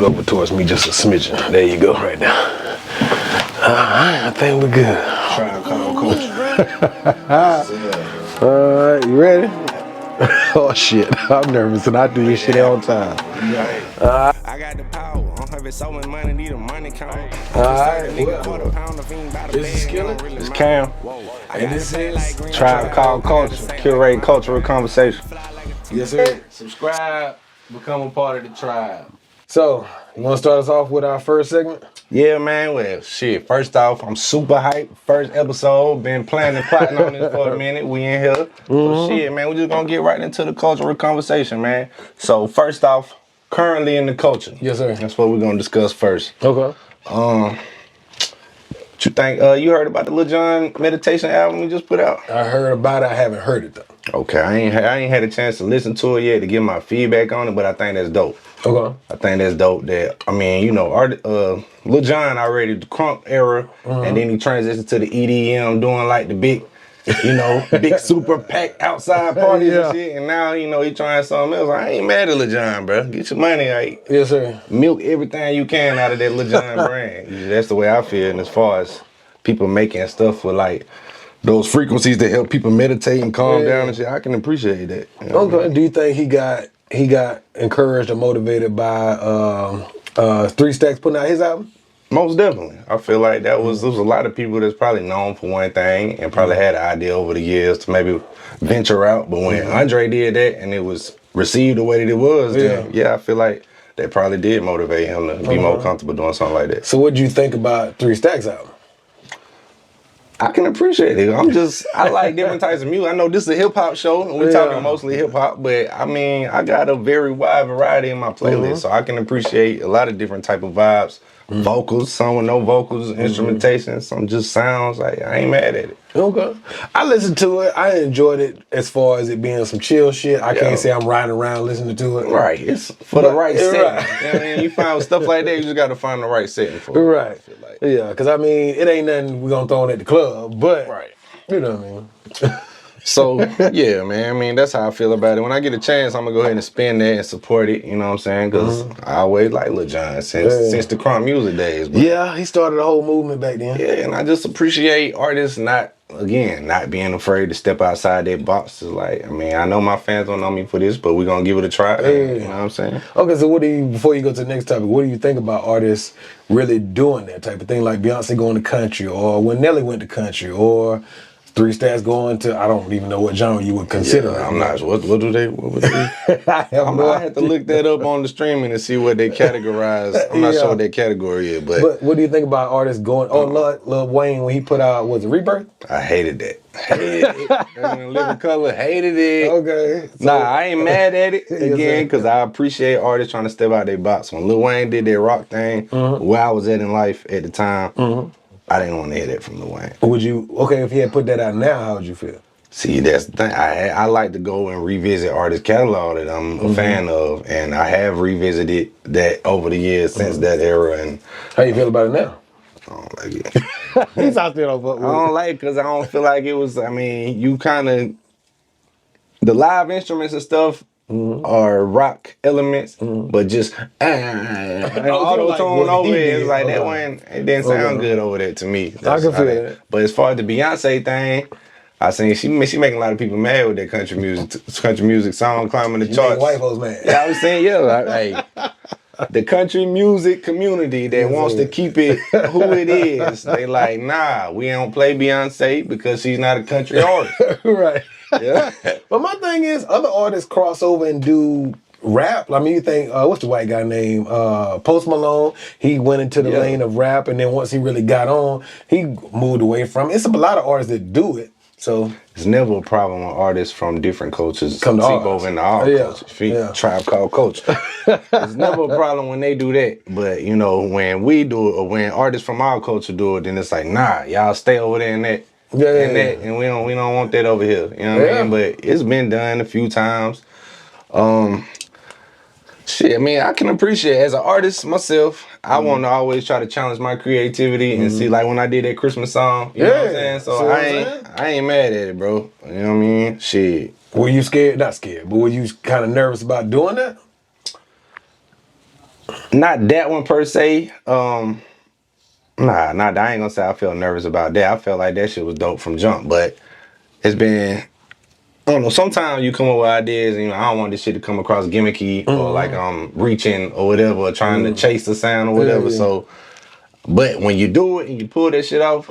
Over towards me just a smidgen. There you go, right now. Alright, I think we're good. Tribe Called Culture. Alright, you ready? Oh shit, I'm nervous and I do this shit all the time. I got the power. I'm having so much money, need a money count. Alright, This is Skillet. It's Cam. And this is Tribe Called Culture. Curate cultural conversation. Yes, sir. Subscribe, become a part of the tribe. So, you want to start us off with our first segment? Yeah, man. Well, shit. First off, I'm super hyped. First episode. Been planning, plotting on this for a minute. We in here. So shit, man. We just gonna get right into the cultural conversation, man. So first off, currently in the culture. Yes, sir. That's what we're gonna discuss first. Okay. What you think? You heard about the Lil Jon meditation album we just put out? I heard about it. I haven't heard it though. Okay, I ain't had a chance to listen to it yet to give my feedback on it, but I think that's dope. Okay. I think that's dope. That I mean, you know, Lil Jon already the crunk era, and then he transitioned to the EDM, doing like the big, you know, big super packed outside parties and shit. And now, you know, he trying something else. I ain't mad at Lil Jon, bro. Get your money, like, Yes, sir. milk everything you can out of that Lil Jon brand. That's the way I feel. And as far as people making stuff for like those frequencies that help people meditate and calm down and shit, I can appreciate that. You know what I mean? Do you think he got encouraged or motivated by 3 Stacks putting out his album? Most definitely. I feel like there was a lot of people that's probably known for one thing and probably had an idea over the years to maybe venture out. But when Andre did that and it was received the way that it was, then I feel like that probably did motivate him to be more comfortable doing something like that. So what do you think about 3 Stacks album? I can appreciate it. I like different types of music. I know this is a hip hop show, and we're talking mostly hip hop, but I mean, I got a very wide variety in my playlist, so I can appreciate a lot of different type of vibes. Vocals, some with no vocals, instrumentation, some just sounds. Like, I ain't mad at it. Okay. I listened to it. I enjoyed it as far as it being some chill shit. I can't say I'm riding around listening to it. Right. It's for the right setting. Right. You know what I mean? You find stuff like that, you just got to find the right setting for it. Right. I feel like. Yeah, because I mean, it ain't nothing we're going to throw in at the club, but, you know what I mean? So, yeah, man, I mean, that's how I feel about it. When I get a chance, I'm going to go ahead and spin that and support it, you know what I'm saying? Because I always like Lil Jon since the crunk music days. But yeah, he started a whole movement back then. yeah, and I just appreciate artists not being afraid to step outside their box. It's like, I mean, I know my fans don't know me for this, but we're going to give it a try. You know what I'm saying? Okay, so before you go to the next topic, what do you think about artists really doing that type of thing? Like Beyonce going to country, or when Nelly went to country, or 3 Stacks going to, I don't even know what genre you would consider. Yeah, I'm not. What would they? I had to look that up on the streaming and see what they categorize. I'm not sure what their category is, but what do you think about artists going? Lil Wayne when he put out was it Rebirth? I hated that. Hated it. Living Color, hated it. Okay. So, I ain't mad at it again because I appreciate artists trying to step out their box. When Lil Wayne did that rock thing, where I was at in life at the time, I didn't want to hear that from Lil Wayne. If he had put that out now, how would you feel? See, that's the thing. I like to go and revisit artist catalog that I'm a fan of, and I have revisited that over the years since that era. And how you feel about it now? I don't like it. He's out there on fuck with I don't like it because I don't feel like it was. I mean, you kind of the live instruments and stuff are rock elements, but just auto tune over it. It's like that one. It didn't sound good over there to me. I can feel that. But as far as the Beyonce thing, I seen she making a lot of people mad with that country music song climbing the charts. White folks mad. Yeah, I was saying, the country music community that wants to keep it who it is, they like, nah, we don't play Beyonce because she's not a country artist. Right. Yeah. But my thing is, other artists cross over and do rap. I mean, you think, what's the white guy name? Post Malone. He went into the lane of rap, and then once he really got on, he moved away from it. It's a lot of artists that do it. So it's never a problem when artists from different cultures come to seep over into our culture. Tribe Called Culture. It's never a problem when they do that. But you know, when we do it, or when artists from our culture do it, then it's like, nah, y'all stay over there in that. And we don't want that over here. You know what I mean? But it's been done a few times. Shit, I mean, I can appreciate it. As an artist myself, I want to always try to challenge my creativity and see, like when I did that Christmas song, you know what I'm saying? So I ain't mad at it, bro. You know what I mean? Shit. Were you scared? Not scared, but were you kind of nervous about doing that? Not that one per se. I ain't gonna say I felt nervous about that. I felt like that shit was dope from jump, but it's been, I don't know, sometimes you come up with ideas and I don't want this shit to come across gimmicky or like I'm reaching or whatever, or trying to chase the sound or whatever. So, but when you do it and you pull that shit off,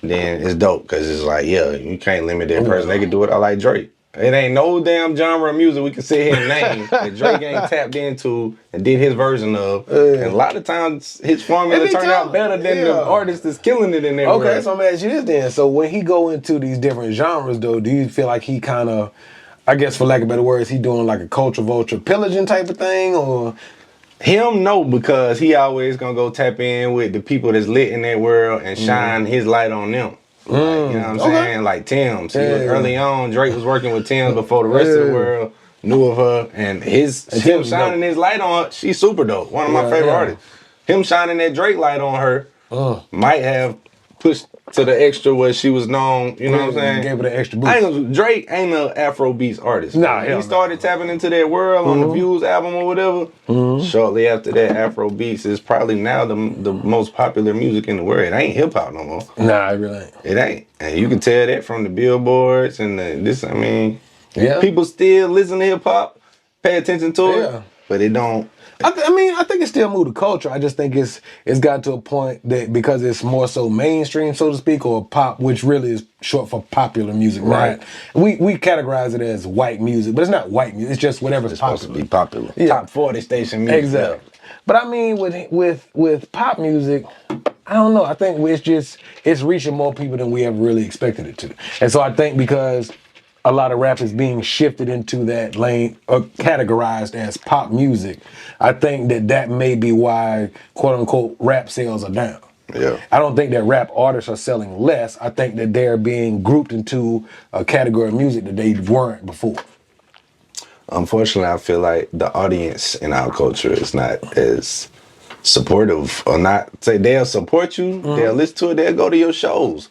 then it's dope because it's like, yeah, you can't limit that person. They can do it. I like Drake. It ain't no damn genre of music we can sit here and name that Drake ain't tapped into and did his version of. And a lot of times his formula turn out better than the artist that's killing it in there. Okay, so I'm gonna ask you this then. So when he go into these different genres though, do you feel like he kind of, I guess for lack of better words, he doing like a culture vulture pillaging type of thing, or? Him, no, because he always gonna go tap in with the people that's lit in that world and shine his light on them. Like, you know what I'm saying? Like Tim's. Early on, Drake was working with Tim's before the rest of the world knew of her. And him shining his light on her, she's super dope. One of my favorite artists. Him shining that Drake light on her might have pushed to the extra where she was known, you know what I'm saying? Gave her the extra boost. Drake ain't an Afro beats artist. Nah, he started tapping into that world on the Views album or whatever. Shortly after that, Afro beats is probably now the most popular music in the world. It ain't hip hop no more. Nah, it really ain't. It ain't. And you can tell that from the billboards and people still listen to hip hop, pay attention to it, but it don't. I think it still moved the culture. I just think it's got to a point that because it's more so mainstream, so to speak, or pop, which really is short for popular music, right? We categorize it as white music, but it's not white music. It's just whatever's popular. Supposed to be popular. Yeah. Top 40 station music. Exactly. But I mean, with pop music, I don't know. I think it's reaching more people than we ever really expected it to. And so I think because a lot of rap is being shifted into that lane or categorized as pop music, I think that may be why quote unquote rap sales are down. Yeah. I don't think that rap artists are selling less. I think that they're being grouped into a category of music that they weren't before. Unfortunately, I feel like the audience in our culture is not as supportive, or not say they'll support you, they'll listen to it, they'll go to your shows.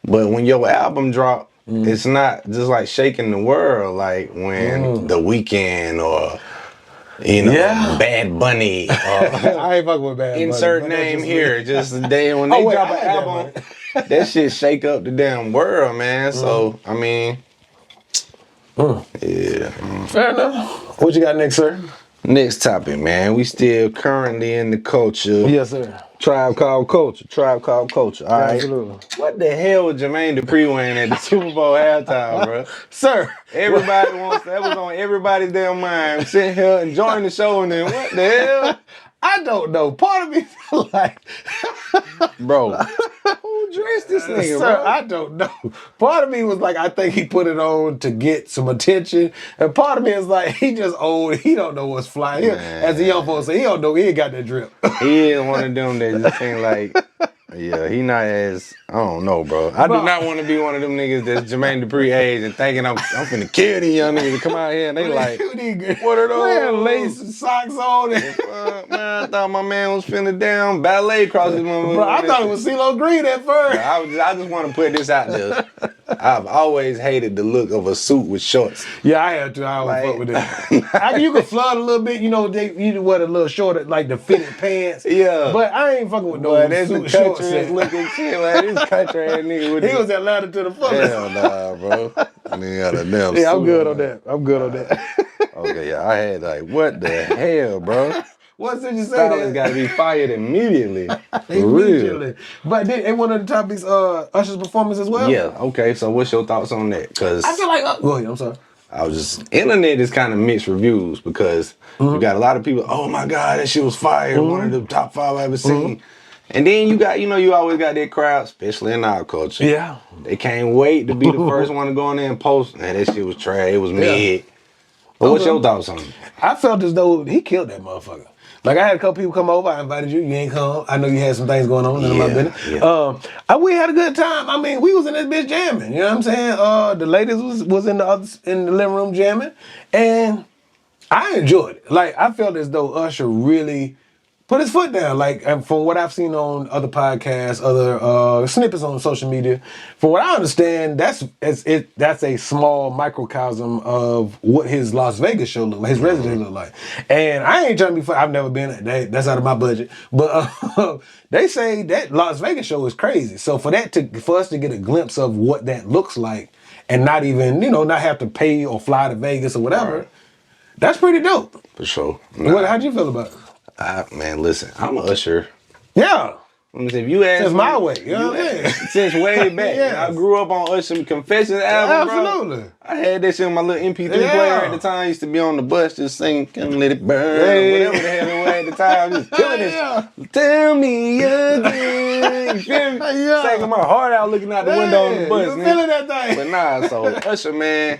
But when your album drop, it's not just like shaking the world like when The Weeknd or Bad Bunny or I ain't fucking with Bad Bunny. Insert name here. Just the day when they drop an album, that shit shake up the damn world, man. So I mean, fair enough. What you got next, sir? Next topic, man. We still currently in the culture. Yes, sir. Tribe Called Culture. All right. Absolutely. What the hell was Jermaine Dupri wearing at the Super Bowl halftime, bro? Sir. Everybody that was on everybody's damn mind. Sitting here enjoying the show, and then what the hell? I don't know. Part of me feel like, bro, who dressed this nigga, sir, bro? I don't know. Part of me was like, I think he put it on to get some attention, and part of me is like, he just old. He don't know what's flying. As a young folks say, he don't know. He ain't got that drip. He ain't one of them that just ain't like. Yeah, he not as, I don't know, bro. I do not want to be one of them niggas that's Jermaine Dupri age and thinking I'm finna kill these young niggas to come out here and they like, what are those? Man, lace and socks on. Man, I thought my man was finna down ballet across his mama. Bro, I thought it was CeeLo Green at first. I just want to put this out there. I've always hated the look of a suit with shorts. Yeah, I had to. I always fuck with that. You can flood a little bit, you wear a little shorter, like the fitted pants. Yeah. But I ain't fucking with no suit shorts. Looking shit like this country ass nigga. He was Atlanta to the fullest. Hell nah, bro. Yeah, I'm good on that. Okay, yeah, I had like, what the hell, bro? What did you say? Stylist got to be fired immediately. For real. But then, one of the topics, Usher's performance as well? Yeah, okay, so what's your thoughts on that? Because I feel like, go ahead, I'm sorry. Internet is kind of mixed reviews because you got a lot of people, oh my God, that shit was fire, one of the top 5 I ever seen. And then you got, you always got that crowd, especially in our culture. Yeah. They can't wait to be the first one to go in there and post, man, that shit was trash, it was mid. But what's your thoughts on it? I felt as though he killed that motherfucker. Like, I had a couple people come over, I invited you, you ain't come. I know you had some things going on, none of my business. Yeah. We had a good time. I mean, we was in this bitch jamming, you know what I'm saying? The ladies was in the living room jamming, and I enjoyed it. Like, I felt as though Usher really put his foot down. Like from what I've seen on other podcasts, other snippets on social media, from what I understand, that's a small microcosm of what his Las Vegas show look like, his residence look like. And I ain't trying to be. I've never been. That's out of my budget. But they say that Las Vegas show is crazy. So for us to get a glimpse of what that looks like, and not even not have to pay or fly to Vegas or whatever. Right. That's pretty dope. For sure. How'd you feel about it? Man, listen, I'm an Usher. Yeah. If you ask me, my way, you know what I mean? Since way back. Yes. I grew up on Usher Confessions album, absolutely. Bro. I had that shit on my little MP3 player at the time. I used to be on the bus just singing, "Come let it burn," whatever the hell it was at the time. Just killing this. Tell me again. You feel me? Singing my heart out, looking out the window on the bus. You feeling that thing? But nah, so Usher, man.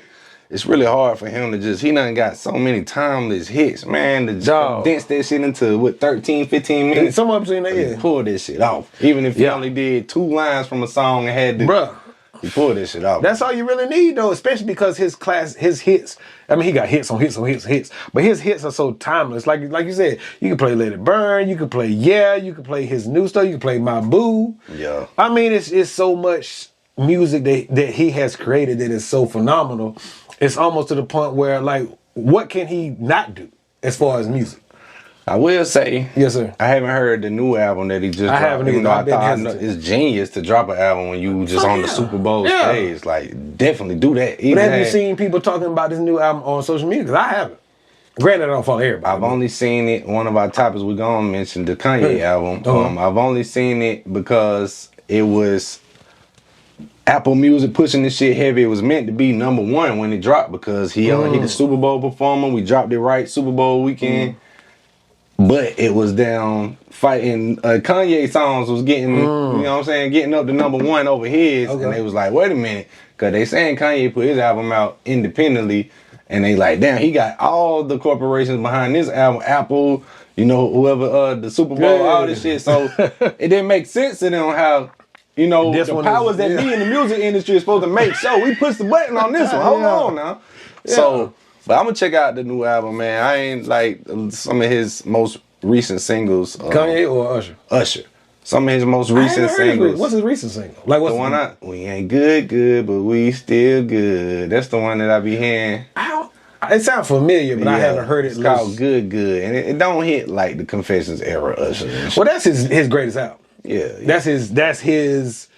It's really hard for him to he done got so many timeless hits, man. The job dance that shit into 13, 15 minutes. Some of them saying that, pull this shit off. Even if he only did 2 lines from a song and had to, he pulled this shit off. That's all you really need though, especially because his hits, I mean, he got hits on hits on hits on hits, but his hits are so timeless. Like you said, you can play Let It Burn, you can play you can play his new stuff, you can play My Boo. Yeah. I mean, it's so much music that he has created that is so phenomenal. It's almost to the point where, like, what can he not do as far as music? I will say, yes, sir. I haven't heard the new album that he just dropped. I haven't even. I thought it's genius to drop an album when you just on the Super Bowl stage. Like, definitely do that. But have you seen people talking about this new album on social media? Because I haven't. Granted, I don't follow everybody. I've only seen it. One of our topics we're gonna mention the Kanye album. I've only seen it because it was Apple Music pushing this shit heavy. It was meant to be number 1 when it dropped because he the Super Bowl performer. We dropped it right Super Bowl weekend. But it was down fighting Kanye songs was getting, you know what I'm saying, getting up to number 1 over his. Okay. And they was like, wait a minute. Because they saying Kanye put his album out independently. And they like, damn, he got all the corporations behind this album. Apple, whoever, the Super Bowl, all this shit. So it didn't make sense to them how... the powers that be in the music industry is supposed to make sure we push the button on this one. Hold on now. Yeah. So, but I'm gonna check out the new album, man. I ain't like some of his most recent singles. Kanye or Usher? Usher. Some of his most recent singles. What's his recent single? Like what's the one? We ain't good, but we still good. That's the one that I be hearing. It sounds familiar, but I haven't heard it. It's called Good, and it don't hit like the Confessions era Usher. Well, that's his greatest album. Yeah. That's his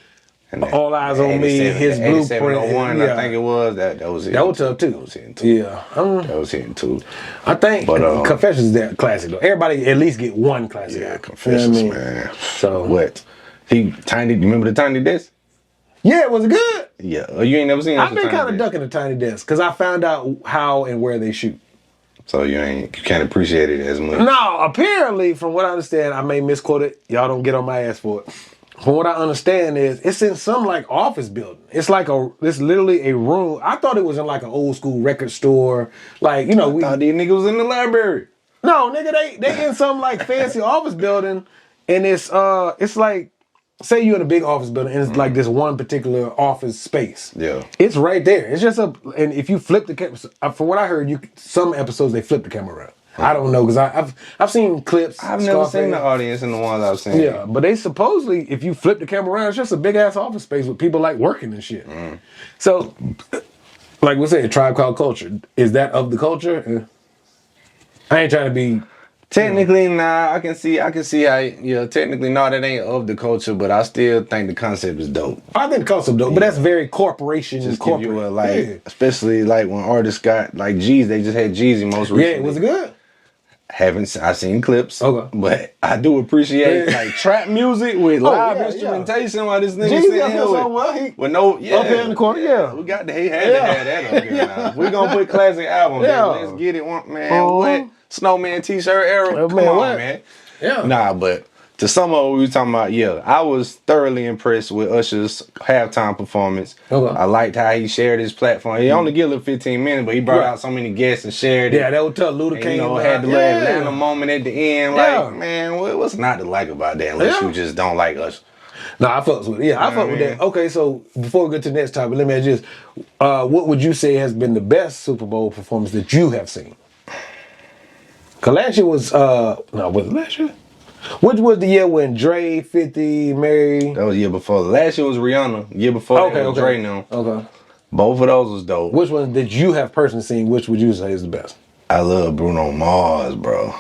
All Eyes on Me, his Blueprint. I think it was. That was it. That was tough too. That was hitting too. Yeah. That was hitting too. I think Confessions is that classic though. Everybody at least get one classic. Yeah, Confessions, man. So what? You remember the Tiny Desk? Yeah, was it good? Yeah. Oh, you ain't never seen it? I've been kind of ducking the Tiny Desk because I found out how and where they shoot. So you can't appreciate it as much? No, apparently, from what I understand, I may misquote it. Y'all don't get on my ass for it. From what I understand is, it's in some like office building. It's literally a room. I thought it was in like an old school record store. Like, I thought these niggas was in the library. No, nigga, they in some like fancy office building, and it's like, say you're in a big office building and it's like this one particular office space. Yeah. It's right there. It's just and if you flip the camera, from what I heard, some episodes they flip the camera around. I don't know, because I've seen clips. I've never seen the audience in the ones I've seen. Yeah, but they supposedly, if you flip the camera around, it's just a big ass office space with people like working and shit. So, like we said, Tribe Called Culture. Is that of the culture? I ain't trying to be... Technically, nah. I can see how, technically, no, that ain't of the culture, but I still think the concept is dope. I think the concept dope, but that's very corporation. Just corporate. Give you especially like when artists got, like Jeezy, they just had Jeezy most recently. Yeah, was it good? I've seen clips, okay, but I do appreciate like trap music with live instrumentation while this nigga sitting here with no, up here in the corner, we got to have that up here now. We gonna put classic albums. Let's get it, man. What? Snowman t-shirt era. Come on, man. Yeah. Nah, but to sum up what we were talking about, I was thoroughly impressed with Usher's halftime performance. Okay. I liked how he shared his platform. He only gave it 15 minutes, but he brought out so many guests and shared it. Yeah, that was tough. Luda came had the little Atlanta moment at the end. Like, man, what's not to like about that unless you just don't like Usher? No, I fucks with it. I fuck with that. Okay, so before we get to the next topic, let me ask you this. What would you say has been the best Super Bowl performance that you have seen? Cause last year was was it last year? Which was the year when Dre, 50, Mary? That was the year before. Last year was Rihanna. Year before that was Dre now. Okay. Both of those was dope. Which one did you have personally seen? Which would you say is the best? I love Bruno Mars, bro.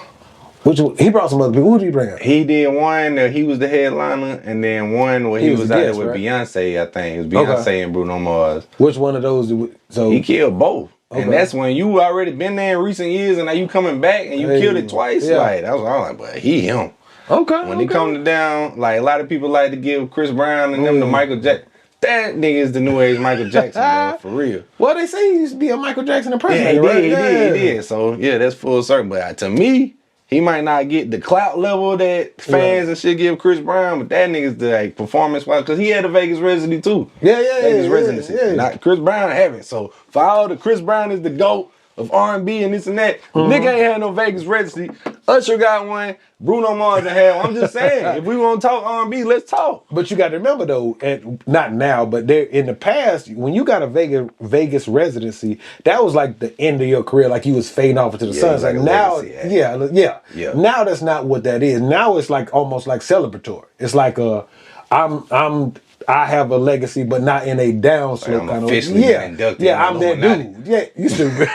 Which one, he brought some other people. Who did he bring out? He did one that he was the headliner, and then one where he was out there with Beyonce, I think. It was Beyonce and Bruno Mars. Which one of those? So he killed both. Okay. And that's when you already been there in recent years, and now you coming back and you killed it twice. Yeah. Like, I was like, but he him. Okay. When he come down, like a lot of people like to give Chris Brown and them to Michael Jackson. That nigga is the new age Michael Jackson, bro, for real. Well, they say he used to be a Michael Jackson impersonator. Yeah, he did. So, yeah, that's full circle. But to me, he might not get the clout level that fans and shit give Chris Brown, but that nigga's the like, performance-wise, because he had a Vegas residency too. Vegas residency. Not Chris Brown haven't. So, for all the Chris Brown is the GOAT of R&B and this and that, nigga ain't had no Vegas residency. Usher got one. Bruno Mars had one. I'm just saying, if we want to talk R&B, let's talk. But you got to remember though, and not now, but there in the past, when you got a Vegas residency, that was like the end of your career, like you was fading off into the sun. Like now, yeah. Now that's not what that is. Now it's like almost like celebratory. It's like I have a legacy, but not in a downslope kind of. I'm that dude. Yeah, you stupid.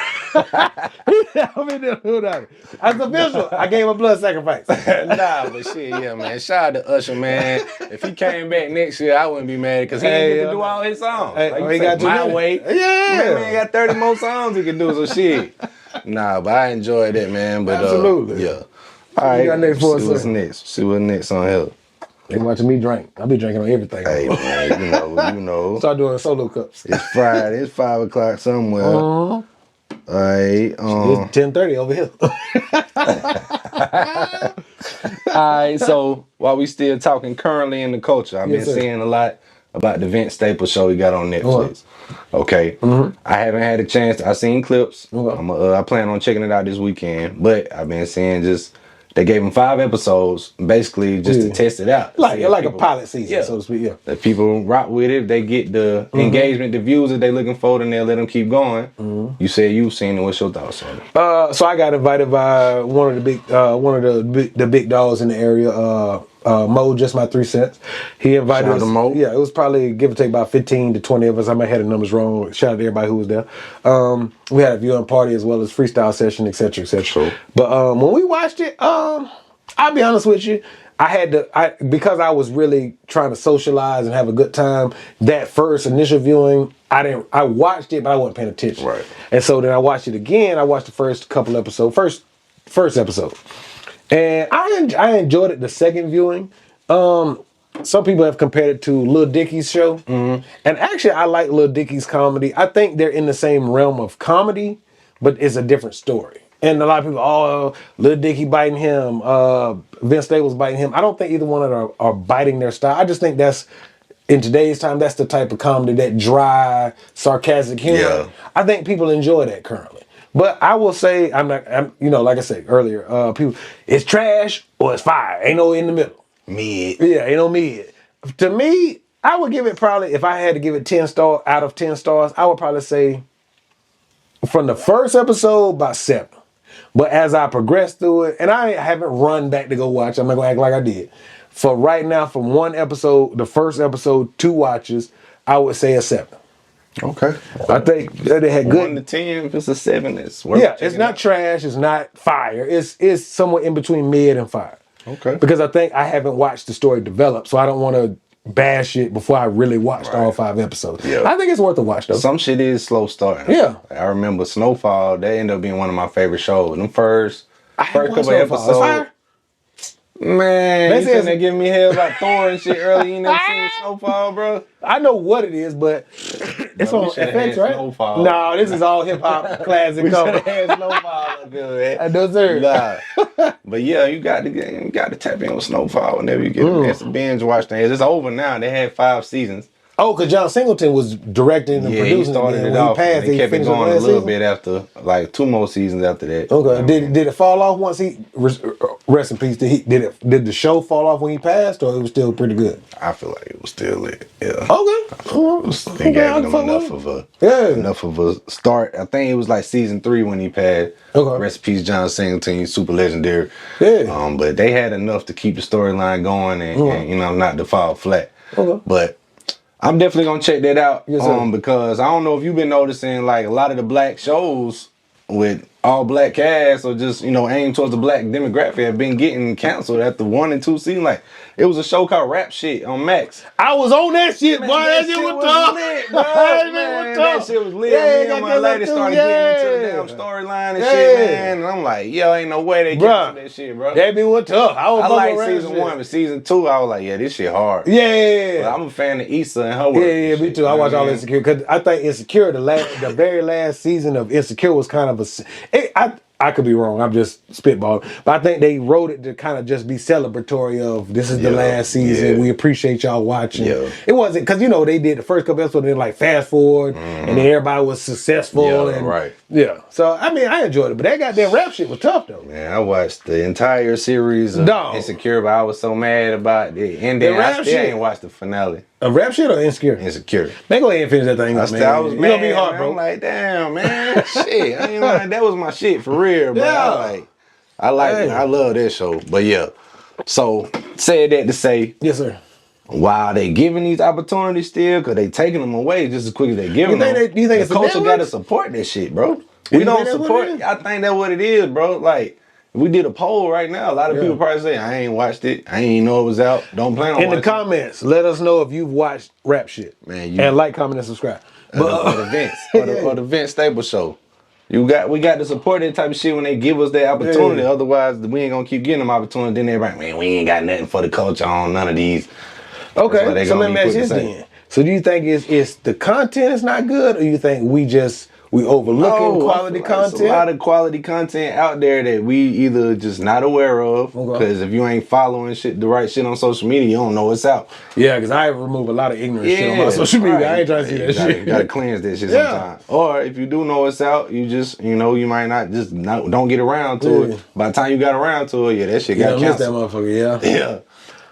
I'm in there, that's official. I gave a blood sacrifice. Nah, but shit, yeah, man. Shout out to Usher, man. If he came back next year, I wouldn't be mad because he didn't get to do all his songs. Like you got My Way. Yeah, man, got 30 more songs he can do. So shit. Nah, but I enjoyed it, man. But absolutely, yeah. All right, see what's next. See what's next on here. They watching me drink. I be drinking on everything. Hey man, you know. Start doing solo cups. It's Friday. It's 5 o'clock somewhere. All right. It's 10:30 over here. All right. So while we still talking currently in the culture, I've been seeing a lot about the Vince Staples show he got on Netflix. Okay. I haven't had a chance. I've seen clips. I plan on checking it out this weekend. But I've been seeing they gave him 5 episodes, basically just to test it out. Like a pilot season, so to speak, If people rock with it, they get the engagement, the views that they're looking for, then they'll let them keep going. You said you've seen it. What's your thoughts on it? So I got invited by one of the big dogs in the area, Mo, just my 3 cents. He invited us. Shout out to Mo. Yeah, it was probably give or take about 15 to 20 of us. I might have the numbers wrong. Shout out to everybody who was there. We had a viewing party as well as freestyle session, etc., etc. True. But when we watched it, I'll be honest with you, because I was really trying to socialize and have a good time. That first initial viewing, I watched it, but I wasn't paying attention. Right. And so then I watched it again. I watched the first couple episodes, first episode. And I enjoyed it the second viewing. Some people have compared it to Lil Dicky's show. And actually, I like Lil Dicky's comedy. I think they're in the same realm of comedy, but it's a different story. And a lot of people, Lil Dicky biting him, Vince Staples biting him. I don't think either one of them are biting their style. I just think that's, in today's time, that's the type of comedy, that dry, sarcastic humor. Yeah. I think people enjoy that currently. But I will say, like I said earlier, people, it's trash or it's fire. Ain't no in the middle. Mid. Yeah, ain't no mid. To me, I would give it probably, if I had to give it 10 stars out of 10 stars, I would probably say from the first episode, about 7. But as I progress through it, and I haven't run back to go watch, I'm not going to act like I did. For right now, from one episode, the first episode, 2 watches, I would say a 7. Okay. I think they had good. 1 to 10, if it's a 7, it's worth it. It's not trash, it's not fire. It's somewhere in between mid and fire. Okay. Because I think I haven't watched the story develop, so I don't want to bash it before I really watched all 5 episodes. Yeah. I think it's worth a watch though. Some shit is slow starting. Yeah. I remember Snowfall, that ended up being one of my favorite shows. Them first couple of episodes. Man, they giving me hell about Thor and shit early. You never seen Snowfall, bro? I know what it is, but it's on FX, right? Snowfall. No, this is all hip hop classic. Snowfall, man. I know, sir. Nah. But yeah, you got to tap in with Snowfall whenever you get a chance to binge watch things. It's over now. They had 5 seasons. Oh, because John Singleton was directing and Yeah, he producing started and it when off. he passed, And they kept it finished going a last little season? bit after, like 2 more seasons after that. Okay. Did it fall off once he rest in peace? Did the show fall off when he passed, or it was still pretty good? I feel like it was still lit. Yeah. Okay. They gave I him can enough fuck of Yeah. a start. I think it was like season 3 when he passed. Okay. Rest in peace, John Singleton. He's super legendary. Yeah. But they had enough to keep the storyline going and you know not to fall flat. Okay. But I'm definitely gonna check that out. Yes, sir. Because I don't know if you've been noticing like a lot of the black shows with all black cast or just, you know, aimed towards the black demographic have been getting canceled after 1 and 2 seasons. Like it was a show called Rap Shit on Max. I was on that shit, boy. Man, That shit was tough. lit, bro. That Man, was that tough. shit was lit. Yeah, Me and my got lady that started too. getting into the Yeah. damn storyline and Yeah. shit, man. And I'm like, yo, ain't no way they Bruh. canceled that shit, bro. That bit was tough. I was I fucking like around season shit. 1, but season 2, I was like, yeah, this shit hard. Yeah. But I'm a fan of Issa and her work. Yeah, and me shit, too. you I know watched what all mean? Insecure because I think Insecure, the very last season of Insecure was kind of I could be wrong. I'm just spitballing, but I think they wrote it to kind of just be celebratory of this is the Yeah, last season. yeah. We appreciate y'all watching. Yeah. It wasn't because they did the first couple episodes, then like fast forward, and then everybody was successful. Yeah, and, right. Yeah. So I mean, I enjoyed it, but that goddamn rap shit was tough though. Man, I watched the entire series of Dog. Insecure, but I was so mad about the ending. The rap I still shit. ain't watched the finale. A rap shit or Insecure? Insecure. Man, go ahead and finish that thing up, man. I was You mad. gonna be hard, man. bro. I'm like, damn, man, shit. I ain't like that was my shit for real, bro. Yeah. Hey. I love that show. But yeah. So said that to say, Yes, sir. while they giving these opportunities still, cause they taking them away just as quick as they giving them. Do you think it's the the culture got to networks? support that shit, bro. You We think don't that's what support. it is? I think that's what it is, bro. Like. If we did a poll right now, a lot of Yeah. people probably say, I ain't watched it. I ain't even know it was out. Don't plan on In the watching it. comments, let us know if you've watched rap shit. Man, and like, comment, and subscribe. Or the Vince. Or the Vince Staples show. We got to support that type of shit when they give us that opportunity. Yeah. Otherwise, we ain't gonna keep getting them opportunity. Then everybody, man, we ain't got nothing for the culture on none of these. That's what Okay, they so gonna let me be ask quick this to say. then. So do you think it's the content is not good, or you think we overlooking quality I feel like content? There's a lot of quality content out there that we either just not aware of. Okay. Because if you ain't following the right shit on social media, you don't know what's out. Yeah, because I remove a lot of ignorant shit on my social media. right. I ain't trying to see that shit. You gotta cleanse that shit Yeah. sometimes. Or if you do know what's out, you just, you might not don't get around to Yeah. it. By the time you got around to it, that shit Yeah, got I miss that canceled. motherfucker. Yeah. Yeah.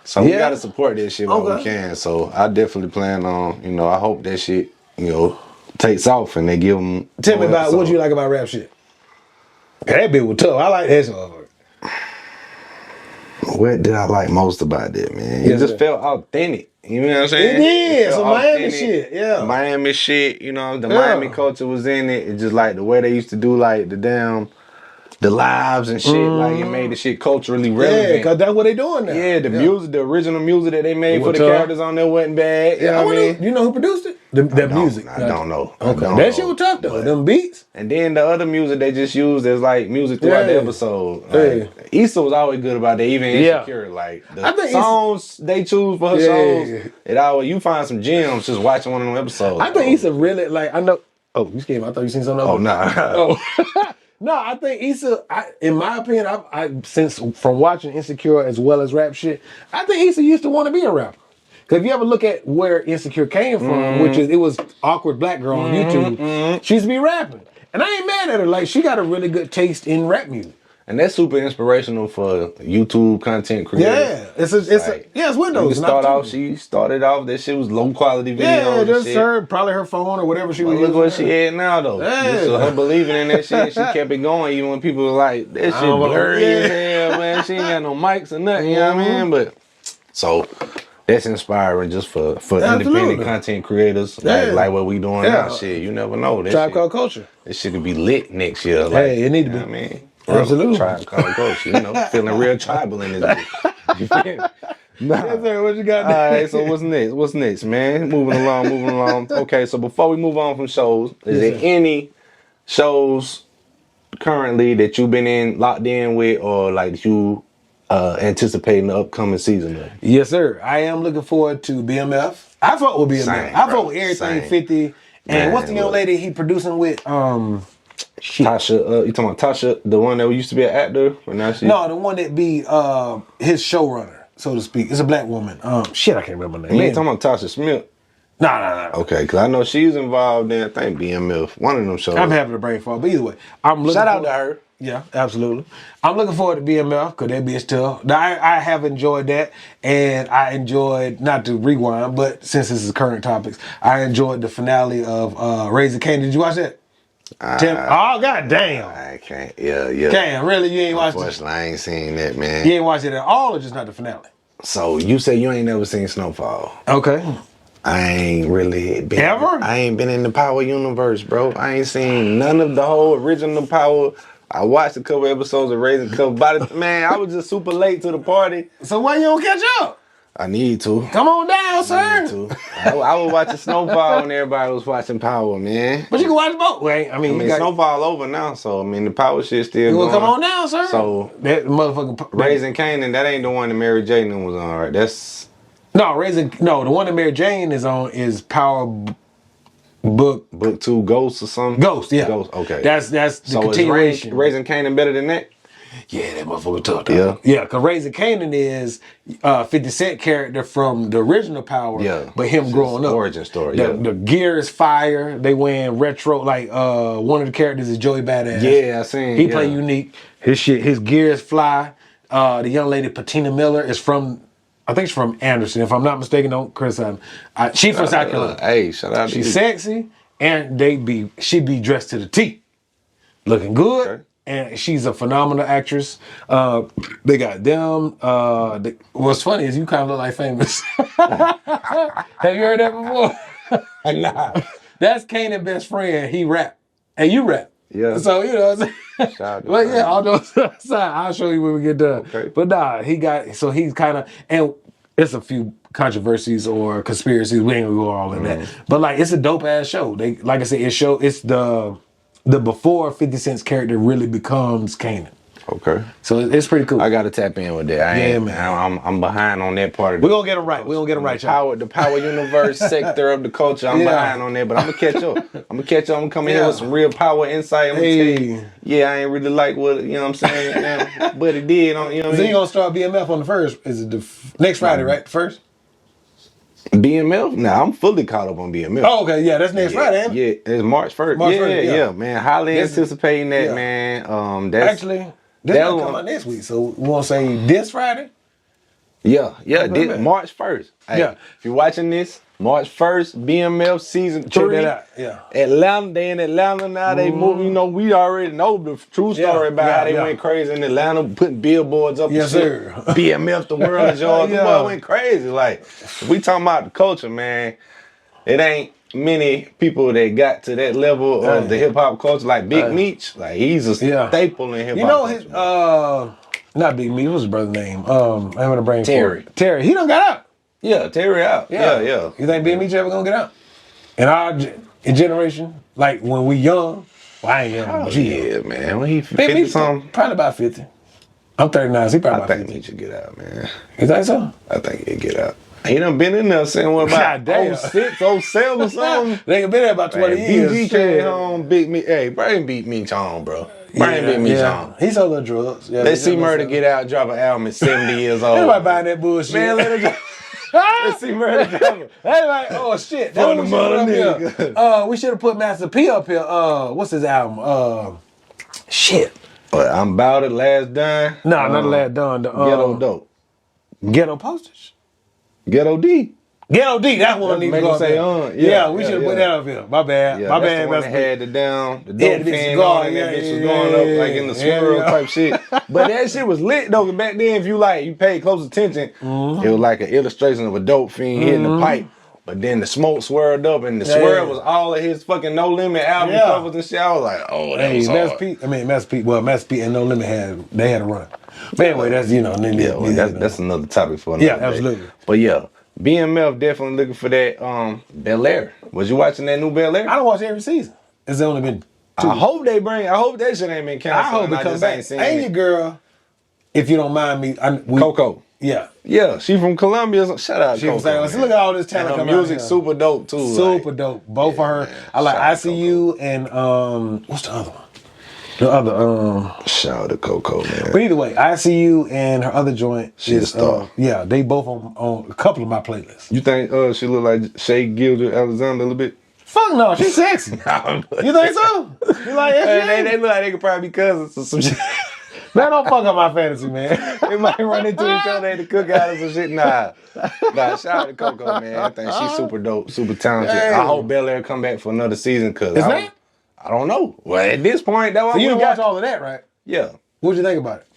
So we Yeah. gotta support that shit while we Okay. can. So I definitely plan on, I hope that shit, takes off and they give them. Tell me about what you like about rap shit. That bit was tough. I like that motherfucker. What did I like most about that, man? Yes, It just sir. felt authentic. You know what I'm saying? It is, felt some Miami authentic. shit, yeah. Miami shit, the Yeah. Miami culture was in it. It's just like the way they used to do like the lives and shit, like it made the shit culturally Yeah, relevant. because that's what they doing now. Yeah, the music, the original music that they made It for was the tough. characters on there wasn't bad. You Yeah, know I what I wonder, mean? you know who produced it? The music. I don't know. I Okay, don't that shit know. was tough though. But- Them beats. And then the other music they just used as like music throughout the Yeah. episode. Like, Issa was always good about that, even Yeah. Insecure. Like I the think songs they choose for her Yeah. songs, you find some gems just watching one of them episodes. I think Issa really like. I know. Oh, you scared me? I thought you seen something. Oh else. nah. Oh. No, I think Issa. In my opinion, I since from watching Insecure as well as rap shit, I think Issa used to want to be a rapper. Because if you ever look at where Insecure came from, which is it was awkward black girl on YouTube, she used to be rapping, and I ain't mad at her. Like she got a really good taste in rap music. And that's super inspirational for YouTube content creators. Yeah, it's Windows. She not started off that shit was low quality videos. yeah, and just shit. her probably her phone or whatever she But was look using. what she had now though. Yeah. So her believing in that shit, she kept it going even when people were like, that shit don't know. blurry Yeah. as hell, man. She ain't got no mics or nothing, you know what I mean? But so that's inspiring just for Absolutely. independent content creators like what we doing Yeah. now. Shit, you never know. That Tribe shit, Called Culture. This shit could be lit next year. Like, Hey, it need to you know be. what I mean? Absolutely. Tribe Called Culture, feeling real tribal in this bitch. You feel me? Nah. Yes, sir. What you got? All right, so what's next? What's next, man? Moving along. Okay, so before we move on from shows, is there any shows currently that you've been locked in with, or like you anticipating the upcoming season of? Yes, sir. I am looking forward to BMF. I fuck with BMF. Same, I bro. fuck with everything Same. 50. And Man, what's the young look. lady he producing with? Shit. Tasha, you talking about Tasha, the one that used to be an actor, but now she No, the one that be his showrunner, so to speak. It's a black woman. Shit, I can't remember her You name. ain't talking about Tasha Smith. Nah. Okay, because I know she's involved in, I think, BMF, one of them shows. I'm having a brain fart, but either way, I'm looking. Shout out to her. Yeah, absolutely. I'm looking forward to BMF because that bitch tough. Now, I have enjoyed that, and I enjoyed, not to rewind, but since this is current topics, I enjoyed the finale of Raising Cain. Did you watch that? Oh, god damn. I can't. Yeah. Damn, really? You ain't watched it? Unfortunately, I ain't seen that, man. You ain't watched it at all, or just not the finale? So you say you ain't never seen Snowfall. Okay. I ain't really been. Ever? I ain't been in the Power universe, bro. I ain't seen none of the whole original Power. I watched a couple episodes of Raising Cup. Man, I was just super late to the party. So why you don't catch up? I need to. Come on down, sir. I need to. I was watching Snowfall when everybody was watching Power, man. But you can watch both. Wait, I mean Snowfall over now, so I mean the Power shit still you going. Come on down, sir. So that motherfucking Raising Kanan, that ain't the one that Mary J. was on, right? That's the one that Mary Jane is on is Power Book 2 Ghosts or something. Ghost, yeah. Ghost, okay. That's the continuation. Is Raising Kanan better than that? Yeah, that motherfucker tough. Yeah, because Raising Kanan is 50 Cent character from the original Power. Yeah, but him growing up. Origin story. The gear is fire. They wearing retro. Like one of the characters is Joey Badass. Yeah, I seen. He play unique. His gear is fly. The young lady Patina Miller is from. I think she's from Anderson. If I'm not mistaken, don't criticize me. She's from South Carolina. Hey, shout out to you. She's sexy, and she be dressed to the T, looking good, okay. And she's a phenomenal actress. They got them. What's funny is you kind of look like Famous. Have you heard that before? Nah. That's Kanan's best friend. He rap, and you rap. Yeah. So you know what I'm saying? But yeah, all those aside, I'll show you when we get done. Okay. But nah, he's kind of, and it's a few controversies or conspiracies. We ain't gonna go all in that. But like, it's a dope ass show. They, like I said, it's the before 50 Cent's character really becomes Kanan. Okay. So it's pretty cool. I gotta tap in with that. I'm behind on that part of it. We're gonna get them right. We're gonna get them right, y'all. The Power Universe sector of the culture. I'm behind on that, but I'm gonna catch up. I'm gonna come in here with some real power insight. I'm gonna tell you, yeah, I ain't really like what, you know what I'm saying? But it did. You know what I mean? So you gonna start BMF on the first? Is it the next Friday, right? The first? BMF? Nah, I'm fully caught up on BMF. Oh, okay. Yeah, that's next Friday, ain't it? Yeah, it's March 1st. March 1st, yeah, man. Highly anticipating that, man. That's actually, this will come out next week. So we want to say this Friday? Yeah, March 1st. Hey, yeah. If you're watching this, March 1st, BMF season 3. Check that out. Yeah. Atlanta, they in Atlanta now. They move. You know, we already know the true story about how they went crazy in Atlanta, putting billboards up. Yes, sir. BMF, the world is yours. The boy went crazy. Like, we talking about the culture, man. It ain't many people that got to that level of the hip hop culture. Like Big Meech, like he's a staple in hip hop. You know his not Big Meech. What's his brother's name? I'm gonna bring Terry. Terry. He done got out. Yeah, Terry out. Yeah. You think Big Meech ever gonna get out? In our generation, like when we young, well, I ain't young. Yeah, man. When he 50 something, probably about 50. I'm 39. So he probably about about 50. I think 50. he should get out, man. You think so? I think he'll get out. He done been in there saying what about 06, 07 or something? They ain't been there about 20 years. BG came home, Big Meech. Hey, Bring Big Meech home, bro. Bring Big Meech home. He sold little drugs. Yeah, Let's see Murder get out, drop an album at 70 years old. Everybody buying that bullshit. Man, let him Let's see Murder drop it. Everybody, oh shit. For the mother nigga. We should have put Master P up here. What's his album? Shit. I'm About It, Last Dime. No, not the Last Dime. Ghetto Dope. Ghetto Postage. Ghetto D. Ghetto D, that one need to go up there. Yeah, we should have put that up here. My bad. Yeah, my that's bad. The one that had the dope fan on on, and that bitch was going up like in the swirl type shit. But that shit was lit though. Back then, if you paid close attention, it was like an illustration of a dope fiend hitting the pipe. But then the smoke swirled up, and the swirl was all of his fucking No Limit album covers and shit. I was like, oh, that was hard. Master P and No Limit had a run. But anyway, that's that's another topic for another day. Absolutely. But yeah, BMF definitely looking for that. Bel Air. Was you watching that new Bel Air? I don't watch every season. It's only been 2. I hope that shit ain't been canceled. I hope it comes back. Ain't your girl, if you don't mind me, Coco. Yeah, she from Columbia. Shout out to Coco. Look at all this talent coming out. Music super dope too. Super dope. Both of her. I like ICU and what's the other one? The other Shout out to Coco, man. but either way, ICU and her other joint She a is star. yeah, they both on a couple of my playlists. You think she look like Shay Gilder Alexander a little bit? Fuck no, she's sexy. You think so? You like that? They look like they could probably be cousins or some shit. Man, don't fuck up my fantasy, man. They might run into each other at the cookout or some shit. Nah, shout out to Coco, man. I think she's super dope, super talented. Hey. I hope Bel Air come back for another season, cause Is that? I don't know. Well, at this point, that So you didn't watch all of that, right? Yeah. What'd you think about it?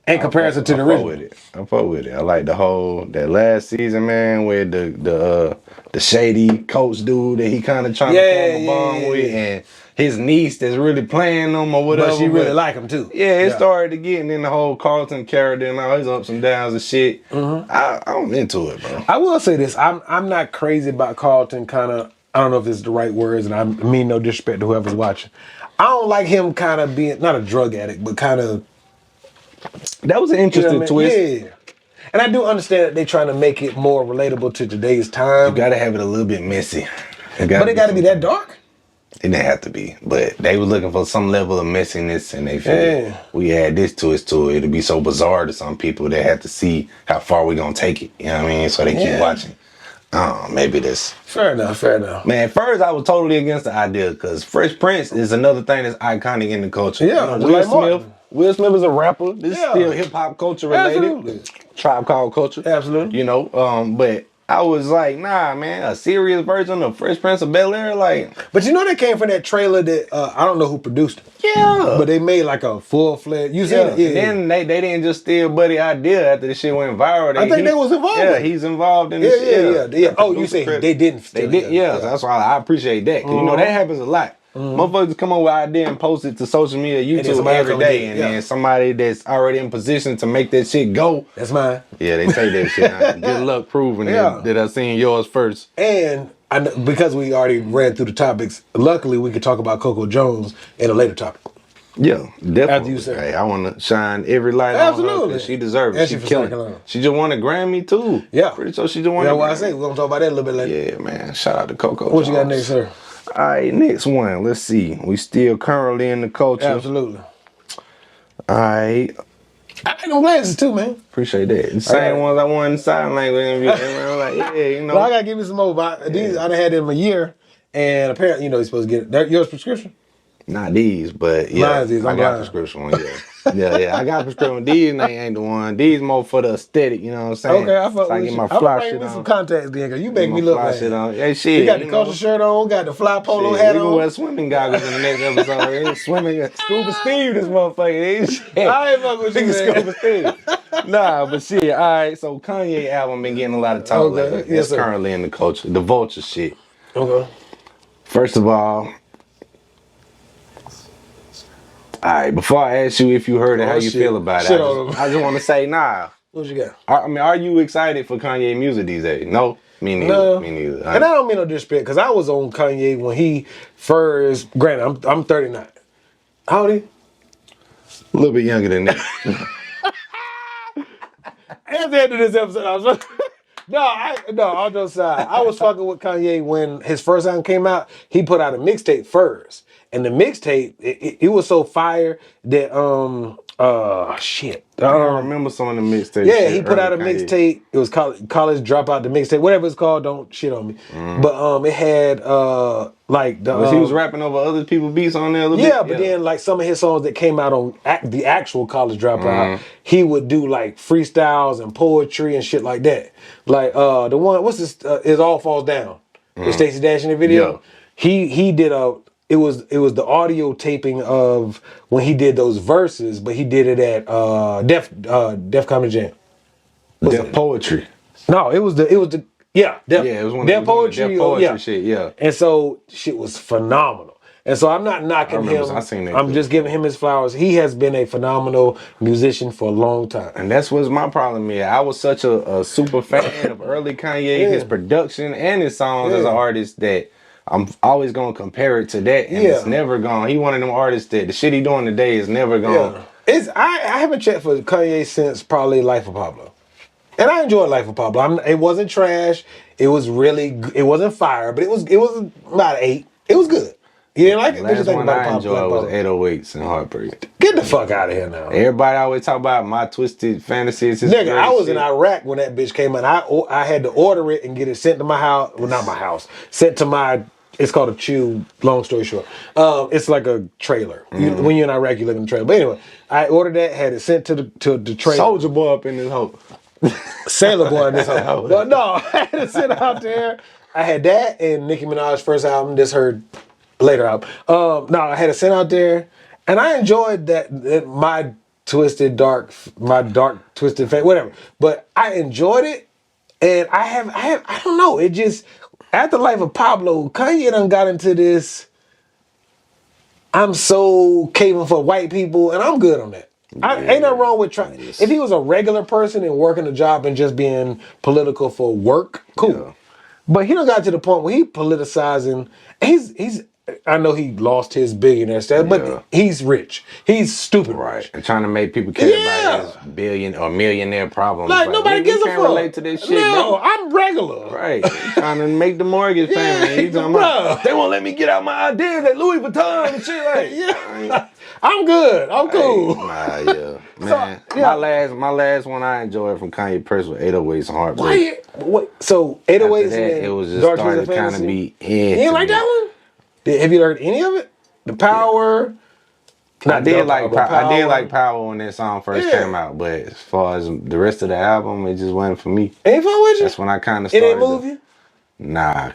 In comparison to the I fuck original. with it. I fuck with it. I like that last season, man, where the shady coach dude that he kind of trying to form a bond with, and his niece that's really playing them or whatever. But she really like him too. Yeah, it started to get in the whole Carlton character and all his ups and downs and shit. I'm into it, bro. I will say this: I'm not crazy about Carlton. Kind of, I don't know if this is the right words, and I mean no disrespect to whoever's watching. I don't like him kind of being not a drug addict, but kind of. That was an interesting twist. Yeah. And I do understand that they're trying to make it more relatable to today's time. You gotta have it a little bit messy. But it got to be that dark? It didn't have to be, but they were looking for some level of messiness, and they figured we add this twist to it. It'd be so bizarre to some people. They have to see how far we gonna take it. You know what I mean? So they keep watching. Maybe this. Fair enough. Man, at first I was totally against the idea because Fresh Prince is another thing that's iconic in the culture. Yeah, you know, Will Smith is a rapper. This is still hip hop culture related. Absolutely. Tribe Called culture. Absolutely. You know, but I was like, nah, man, a serious version of Fresh Prince of Bel Air, like. But you know that came from that trailer that I don't know who produced it. Yeah. But they made like a full-fledged. You seen it? Yeah. And then they didn't just steal Buddy idea after the shit went viral. I think they was involved. Yeah, he's involved in this shit. Yeah. Oh, you say they didn't steal They did, yeah. That's why I appreciate that. Cause you know that happens a lot. Motherfuckers come up with an idea and post it to social media, YouTube every day, and then somebody that's already in position to make that shit go. That's mine. Yeah, they take that shit out. Good luck proving that I seen yours first. And because we already ran through the topics, luckily we could talk about Coco Jones in a later topic. Yeah, definitely. As you said. Hey, I want to shine every light on her because she deserves it. And She she killing for it. She just won a Grammy too. Yeah. Pretty sure she just won Yeah, a what I Grammy. say, we're going to talk about that a little bit later. Yeah, man. Shout out to Coco What Jones. you got next, sir? All right, next one. Let's see. We still currently in the culture. Absolutely. All right. I got them glasses too, man. Appreciate that. The same ones I won in sign language interview. I'm like, yeah, you know. Well, I got to give you some more. These, I done had them a year, and apparently, you're supposed to get it. Yours prescription? Not these, but yeah. Mine's these. I I'm got blind. prescription one, yeah. yeah. I got prescription. These ain't the one. These more for the aesthetic, you know what I'm saying? Okay, I fuck so I with get you. my I'm fly bringing shit me on. some contacts then, because you make me My look fly bad. shit on. Hey, shit. You got the know. culture shirt on, got the fly polo Shit, hat we on. can wear swimming goggles in the next episode. Swimming, Scuba Steve, this motherfucker. Shit. I ain't fucking with you, Nigga man. Scuba Steve. Nah, but shit. All right, so Kanye album been getting a lot of talk Okay, lately. yes, It's sir. currently in the culture. The Vulture shit. Okay. First of all, right, before I ask you if you heard it, how you shit. feel about it, Shit on I just want to say, nah. What you got? I mean, are you excited for Kanye music these days? No, me neither. No. Me neither. And I don't mean no disrespect, because I was on Kanye when he first, granted, I'm 39. How old are you? A little bit younger than that. At the end of this episode, I was on those side. I was fucking with Kanye when his first album came out. He put out a mixtape first, and the mixtape it was so fire that shit. I don't remember some of the mixtapes. Yeah, he put out a mixtape. It was college dropout. The mixtape, whatever it's called. Don't shit on me. But it had like the he was rapping over other people's beats on there a little yeah, bit. but then like some of his songs that came out on the actual College Dropout, he would do like freestyles and poetry and shit like that. Like the one, what's this? It All Falls Down. The Stacey Dash in the video. Yeah. He did it was the audio taping of when he did those verses, but he did it at Def Comedy Jam. Def Poetry. No, it was the it was one Def of Poetry, Def Poetry shit. Yeah. And so shit was phenomenal. And so I'm not knocking him. I seen that I'm too. just giving him his flowers. He has been a phenomenal musician for a long time. And that's what's my problem here. I was such a super fan of early Kanye, his production and his songs as an artist that I'm always gonna compare it to that, and it's never gone. He one of them artists that the shit he doing today is never gone. I haven't checked for Kanye since probably Life of Pablo, and I enjoyed Life of Pablo. It wasn't trash. It was really. It wasn't fire, but it was about 8. It was good. You didn't like it? The What you last think one about I Pop enjoyed Black was 808s and Heartbreak. Get the fuck out of here now. Everybody always talk about my twisted fantasies. Nigga, I was in Iraq when that bitch came out. I had to order it and get it sent to my house. Well, not my house. Sent to my. It's called a chew. Long story short, it's like a trailer. When you're in Iraq, you live in a trailer. But anyway, I ordered that, had it sent to the trailer. Soldier Boy up in this hole. Sailor Boy in this hole. But no, I had it sent out there. I had that and Nicki Minaj's first album. This her later album. No, I had it sent out there, and I enjoyed that my dark twisted face, whatever. But I enjoyed it, and I don't know. It just after Life of Pablo, Kanye done got into this. I'm so caving for white people, and I'm good on that. Ain't nothing wrong with trying. If he was a regular person and working a job and just being political for work, cool. Yeah. But he done got to the point where he politicizing. He's. I know he lost his billionaire status, but he's rich. He's stupid rich. And trying to make people care about his billion or millionaire problems. Like nobody gives a fuck. Can't relate to this shit, no, bro. I'm regular. Right. Trying to make the mortgage payment. He's talking about, they won't let me get out my ideas at Louis Vuitton and shit. Like, I'm good. I'm cool. Man, my last one I enjoyed from Kanye Press was 808s and Heartbreak. So 808s and it was just Dark started Twisted to kind Fantasy? of be You didn't like that one? Have you heard any of it? The Power. I did like Power when that song first came out, but as far as the rest of the album, it just wasn't for me. Ain't fun with you? That's when I kind of It started. didn't move you? Nah,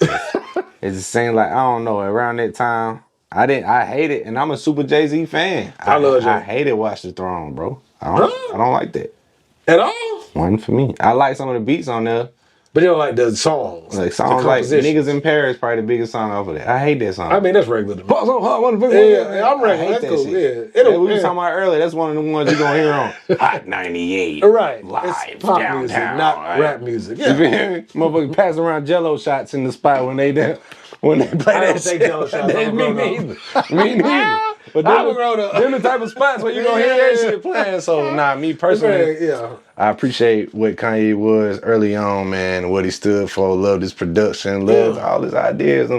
it just seemed like I don't know. Around that time, I hate it, and I'm a super Jay-Z fan. I love Jay. I hated Watch the Throne, bro. I don't like that At all? one for me. I like some of the beats on there. But you don't like the songs. Like songs like Niggas in Paris, probably the biggest song off of that. I hate that song. I mean, that's regular to me. Yeah, I'm regular. That's cool. Yeah. We were talking about earlier. That's one of the ones you're going to hear on Hot 98. Right. Live It's pop downtown. music, not rap music. You Yeah. feel me? Motherfuckers passing around Jello shots in the spot when they play that shit. Jello shots. Me neither. Me neither. But them the type of spots where you gonna hear that shit playing. So me personally, I appreciate what Kanye was early on, man, what he stood for. Loved his production, loved all his ideas.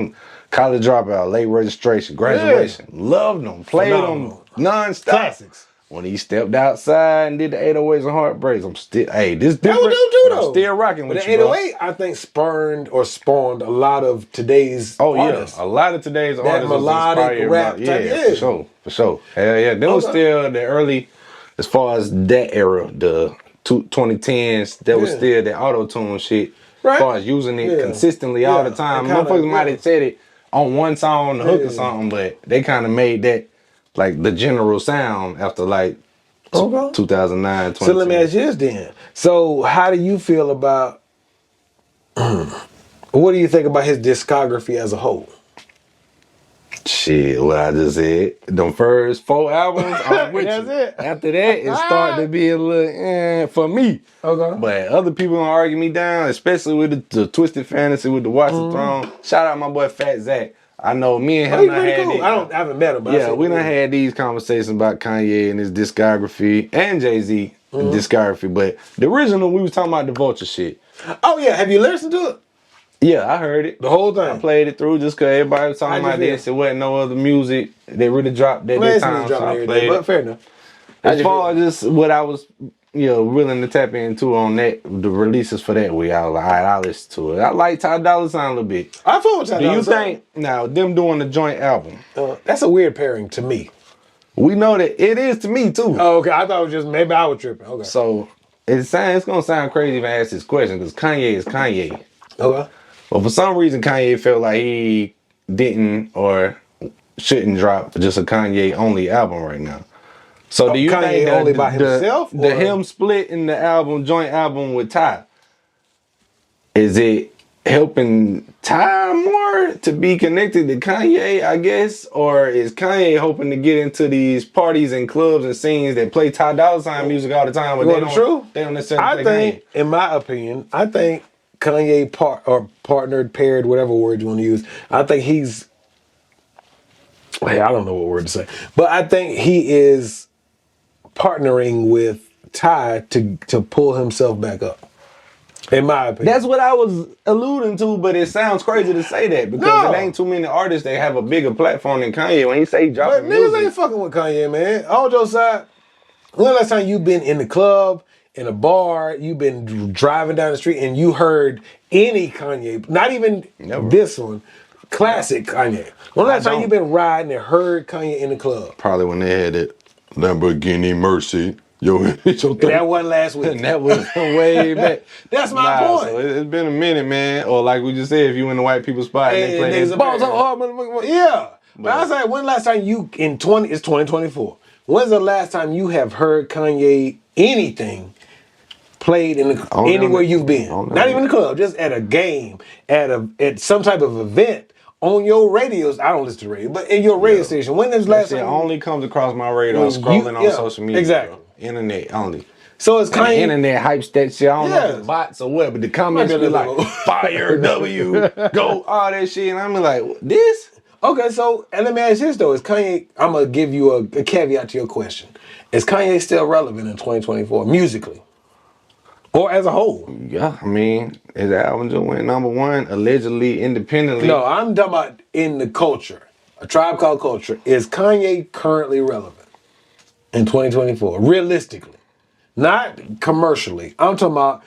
College Dropout, Late Registration, Graduation. Loved them, played them non-stop. Classics. When he stepped outside and did the 808s and Heartbreaks, I'm still, this different. That would do too, though. I'm still rocking with the you, bro. 808, I think, spawned a lot of today's artists. A lot of today's artists. Melodic rap type. For sure. Hell yeah. That was still the early, as far as that era, the 2010s, that was still the auto-tune shit. Right. As far as using it consistently all the time. Motherfuckers might have said it on one song on the hook or something, but they kind of made that like the general sound after like 2009, 2010. So let me ask you this then. So how do you feel about, what do you think about his discography as a whole? Shit, what I just said. Them first 4 albums, I'm with That's you. it. After that, it started to be a little for me. Okay. But other people gonna argue me down, especially with the Twisted Fantasy, with the Watch the Throne. Shout out my boy Fat Zach. I know me and him He's done pretty had cool. these. I haven't met him. But We done had these conversations about Kanye and his discography and Jay-Z discography. But the original, we was talking about the Vulture shit. Oh yeah, have you listened to it? Yeah, I heard it. The whole thing. I played it through just because everybody was talking about this. It wasn't no other music. They really dropped at that time, so I played but it. fair enough. As far as just what I was, willing to tap into on that, the releases for that week, I was like, all right, I'll listen to it. I like Ty Dolla $ign a little bit. I fuck with Ty Dolla $ign. Do you think, now, them doing the joint album, that's a weird pairing to me. we know that it is to me, too. Oh, okay. I thought it was just, maybe I was tripping. Okay. So, it's going to sound crazy if I ask this question, because Kanye is Kanye. Okay. But for some reason, Kanye felt like he didn't or shouldn't drop just a Kanye-only album right now. So do you Kanye think only by himself? The him split in the album, joint album with Ty, is it helping Ty more to be connected to Kanye, I guess? Or is Kanye hoping to get into these parties and clubs and scenes that play Ty Dolla $ign music all the time, but they don't necessarily play Kanye? In my opinion, I think Kanye partnered, paired, whatever word you want to use. I think he's, I don't know what word to say, but I think he is partnering with Ty to pull himself back up. In my opinion. That's what I was alluding to, but it sounds crazy to say that because it ain't too many artists that have a bigger platform than Kanye. When he say he But dropping niggas music, ain't fucking with Kanye, man. All jokes aside, when the last time you been in the club, in a bar, you been driving down the street and you heard any Kanye, not even this one, classic Kanye. When the last time you been riding and heard Kanye in the club? probably when they had it Lamborghini Mercy. Yo, that wasn't last week. And that was way back. That's my point. So it's been a minute, man. Or like we just said, if you in the white people spot and they play this balls up hard, motherfucker. Yeah. But I was like, when the last time you it's 2024. When's the last time you have heard Kanye anything played in the, anywhere you've been? Not even the club, just at a game, at some type of event. On your radios, I don't listen to radio, but in your radio station, when is the last time? It only comes across my radar scrolling on social media. Exactly. Bro. Internet only. So it's kind of internet hypes that shit. I don't know if it's bots or what, but the comments be like, fire W, go, all that shit. And I'm like, this? Okay, so, and let me ask this though. Is Kanye, I'm going to give you a caveat to your question. Is Kanye still relevant in 2024, musically? Or as a whole? Yeah, I mean, his album just went #1, allegedly, independently. No, I'm talking about in the culture. A Tribe Called Culture. Is Kanye currently relevant in 2024, realistically? Not commercially. I'm talking about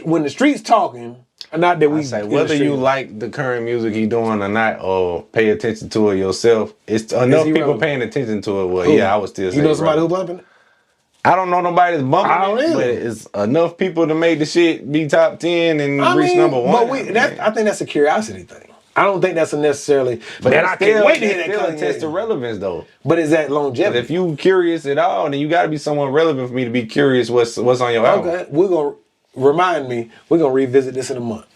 when the streets talking, not that we say whether you like the current music he doing or not, or pay attention to it yourself. It's enough people paying attention to it. Well, yeah, I would still say. You know somebody who bumping it? I don't know nobody that's bumping it, but it's enough people to make the shit be top 10 and reach #1. But I think that's a curiosity thing. I don't think that's a necessarily. But I can't wait to hear that Kanye. Test of relevance though. But is that longevity? If you curious at all, then you got to be somewhat relevant for me to be curious what's on your album. Okay, we're gonna revisit this in a month.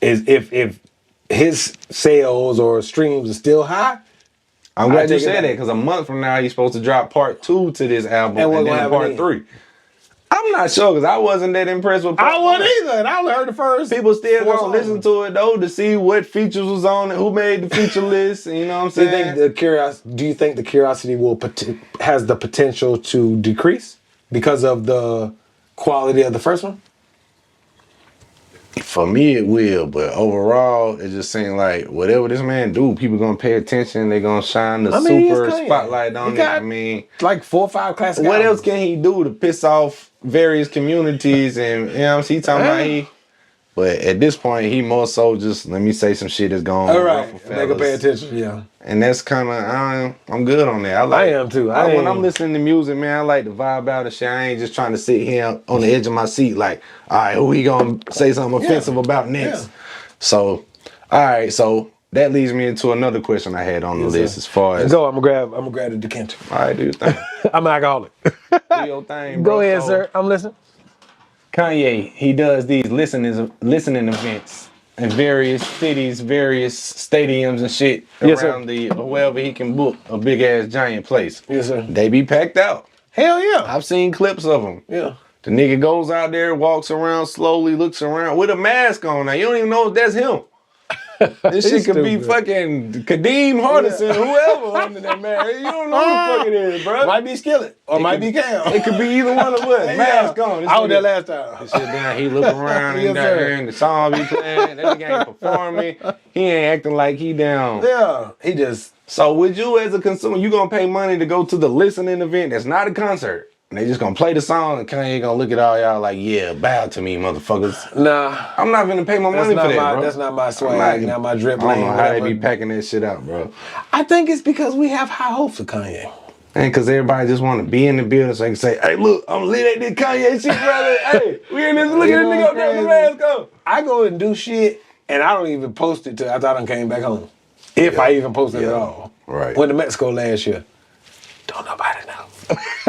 Is if his sales or streams are still high. I'm glad you said that because a month from now he's supposed to drop part 2 to this album and then part 3. I'm not sure because I wasn't that impressed with part 1. I wasn't either, and I only heard the first. People still gonna listen to it though to see what features was on it, who made the feature list. You know what I'm saying? Do you think the curiosity has the potential to decrease because of the quality of the first one? For me, it will, but overall, it just seems like whatever this man do, people gonna pay attention. They gonna shine the super spotlight on it. I mean, like 4 or 5 classic. What else can he do to piss off various communities? And you know, what I'm saying, talking about he. But at this point, he more so just let me say some shit that's going. All right, they can pay attention. Yeah, and that's kind of I'm good on that. I am too. When I'm listening to music, man, I like to vibe out and shit. I ain't just trying to sit here on the edge of my seat like, all right, who he gonna say something offensive about next? Yeah. So, all right, so that leads me into another question I had on the list as far as go. I'm gonna grab the decanter. All right, do your thing. I'm an alcoholic. Do your thing, bro. Go ahead, sir. I'm listening. Kanye, he does these listening events in various cities, various stadiums and shit around wherever he can book a big ass giant place. Yes, sir. They be packed out. Hell yeah. I've seen clips of them. Yeah. The nigga goes out there, walks around slowly, looks around with a mask on. Now you don't even know if that's him. This shit could be fucking Kadeem Hardison, whoever under that mask. You don't know who the fuck it is, bro. Might be Skillet or might be Cam. It could be either one of us. Mask on. I was there last time. This shit down, he look around and down here and the song be playing. That nigga ain't performing. He ain't acting like he down. Yeah, he just. So would you as a consumer, you gonna pay money to go to the listening event that's not a concert? And they just gonna play the song and Kanye gonna look at all y'all like, yeah, bow to me, motherfuckers. Nah. I'm not gonna pay my money for that, bro. That's not my swag, not my drip lane. I don't know how they be packing that shit out, bro. I think it's because we have high hopes of Kanye. And because everybody just want to be in the building so they can say, hey, look, I'm lit at this Kanye shit, brother. Hey, we in this, look at this nigga up there, the mask on. I go and do shit and I don't even post it till after I done came back home. If I even post it at all. Right. Went to Mexico last year. Don't nobody know.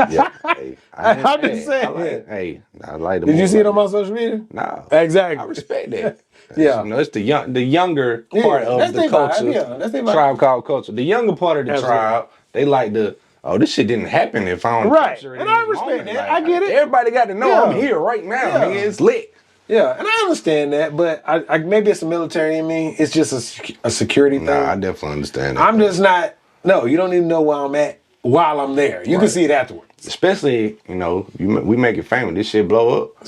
Yeah. Hey, I'm just saying. I like the Did you see it on my social media? Nah. Exactly. I respect that. Yeah. You know, it's the younger part of the culture. That's their vibe. Tribe Called Culture. The younger part of the tribe, they like the, oh, this shit didn't happen if I don't capture it. And I respect that. Like, I get it. Everybody got to know I'm here right now. Yeah. Nigga, it's lit. Yeah, and I understand that, but I maybe it's the military in me. It's just a security thing. Nah, I definitely understand that. I'm just not. No, you don't even know where I'm at while I'm there. You can see it afterwards. Especially, you know, we make it famous. This shit blow up.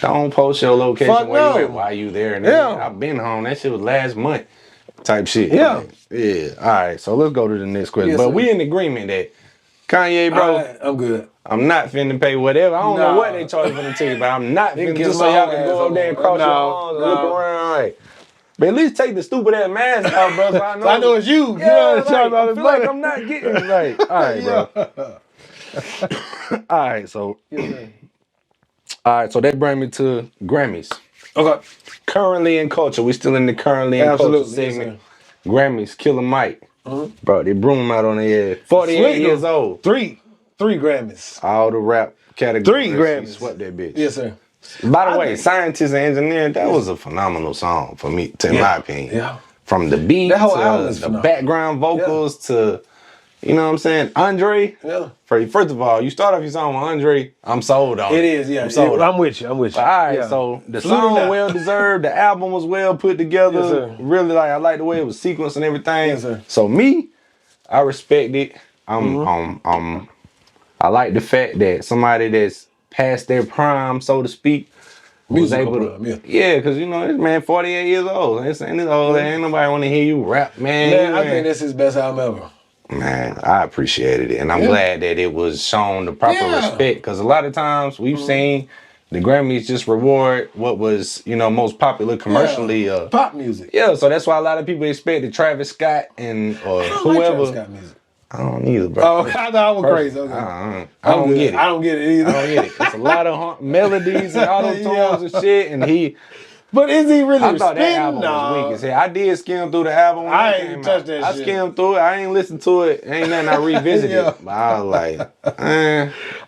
Don't post your location Fuck where you no. at while you there. And Yeah. I've been home. That shit was last month. Type shit. Yeah. Like, yeah. All right. So let's go to the next question. Yes, but sir. we in agreement that Kanye, bro. All right, I'm good. I'm not finna pay whatever. I don't know Nah. what they charge for the ticket, but I'm not They can finna kiss just so my y'all whole can ass go up there and cross your No, arms and no. look around. Like, but at least take the stupid ass mask out, bro. So I know, I know it's you. Yeah, You know what like, I'm I feel like I'm not getting it right. All right, bro. All right, so all right, so that brings me to Grammys. Okay. Currently in culture, we still in the currently in culture Absolutely, yes, segment. Grammys, Killer Mike, bro. They broom out on their head. 48 Sweet. years old. Three Grammys. All the rap categories. 3 Grammys. He swept that bitch. Yes, sir. By the way, Scientist and Engineer, that was a phenomenal song for me, in my opinion. Yeah. From the beat That whole to album is the phenomenal. background vocals to, you know what I'm saying? Andre, Yeah. first of all, you start off your song with Andre, I'm sold on it. It is, yeah. I'm sold on it. I'm with you. I'm with you. All right, Yeah. so the Flew it song out. well deserved. The album was well put together. Yes, sir. Really, like I like the way it was sequenced and everything. Yes, sir. So me, I respect it. I like the fact that somebody that's past their prime, so to speak, was Musical able to. prime, Yeah, because you know this man 48 years old. This old. Ain't nobody want to hear you rap, man. Man, I think this is his best album ever. Man, I appreciated it, and I'm glad that it was shown the proper respect. Because a lot of times we've seen the Grammys just reward what was, you know, most popular commercially. Pop music. Yeah, so that's why a lot of people expected Travis Scott and or I don't whoever. like Travis Scott music. I don't either, bro. Oh, I thought I was crazy. Okay. I don't good. get it. I don't get it either. I don't get it. It's a lot of melodies and auto-tones and shit, and he. But is he really I thought that spitting? album No. was weak as hell. I did skim through the album when I it ain't came touched out. that I shit. skimmed through it. I ain't listened to it. Ain't nothing I revisited. Yeah. But I was like,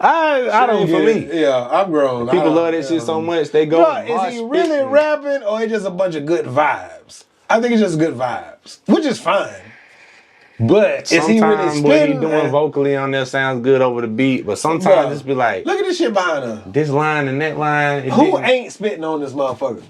I don't ain't for get it. me. Yeah, I'm grown. people love that shit so much. They go. Bro, is he really rapping or is it just a bunch of good vibes? I think it's just good vibes, which is fine. But is he really Sometimes what he spitting? doing vocally on there sounds good over the beat, but sometimes Bruh, just be like, look at this shit behind her. this line and that line. Who ain't spitting on this motherfucker?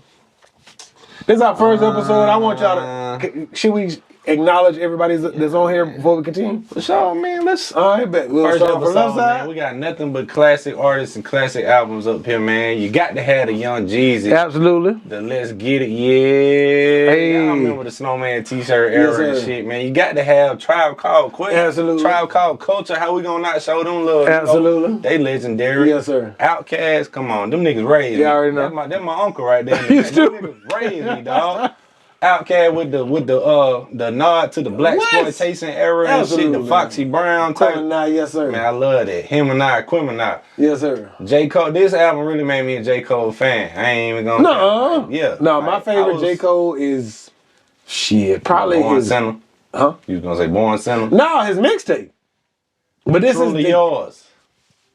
This is our first episode. I want y'all to. Should we acknowledge everybody that's on here before we continue? For sure, man. Let's. All right, bet. We'll First start from episode, left man. side. We got nothing but classic artists and classic albums up here, man. You got to have the Young Jeezy. Absolutely. The Let's Get It, yeah. Hey. I remember the Snowman t-shirt era Yes, and sir. shit, man. You got to have Tribe Called Quest. Absolutely. Tribe Called Culture. How we gonna not show them love? Absolutely. You know? They legendary. Yes, sir. Outkast, come on. Them niggas raised You me. already know. That's my uncle right there. You Them stupid. niggas raised me, dog. Outkast with the nod to the black What? exploitation era and shit, Absolutely. the Foxy Brown type. Nah, yes, sir. Man, I love that. Him and I, Quimini. Yes, sir. J. Cole, this album really made me a J. Cole fan. I ain't even gonna. No. Yeah. No, my Like, favorite I was- J. Cole is shit. Probably Born his. Sinner. Huh? You was gonna say Born Sinner? No, his mixtape. But this Truly is the, yours.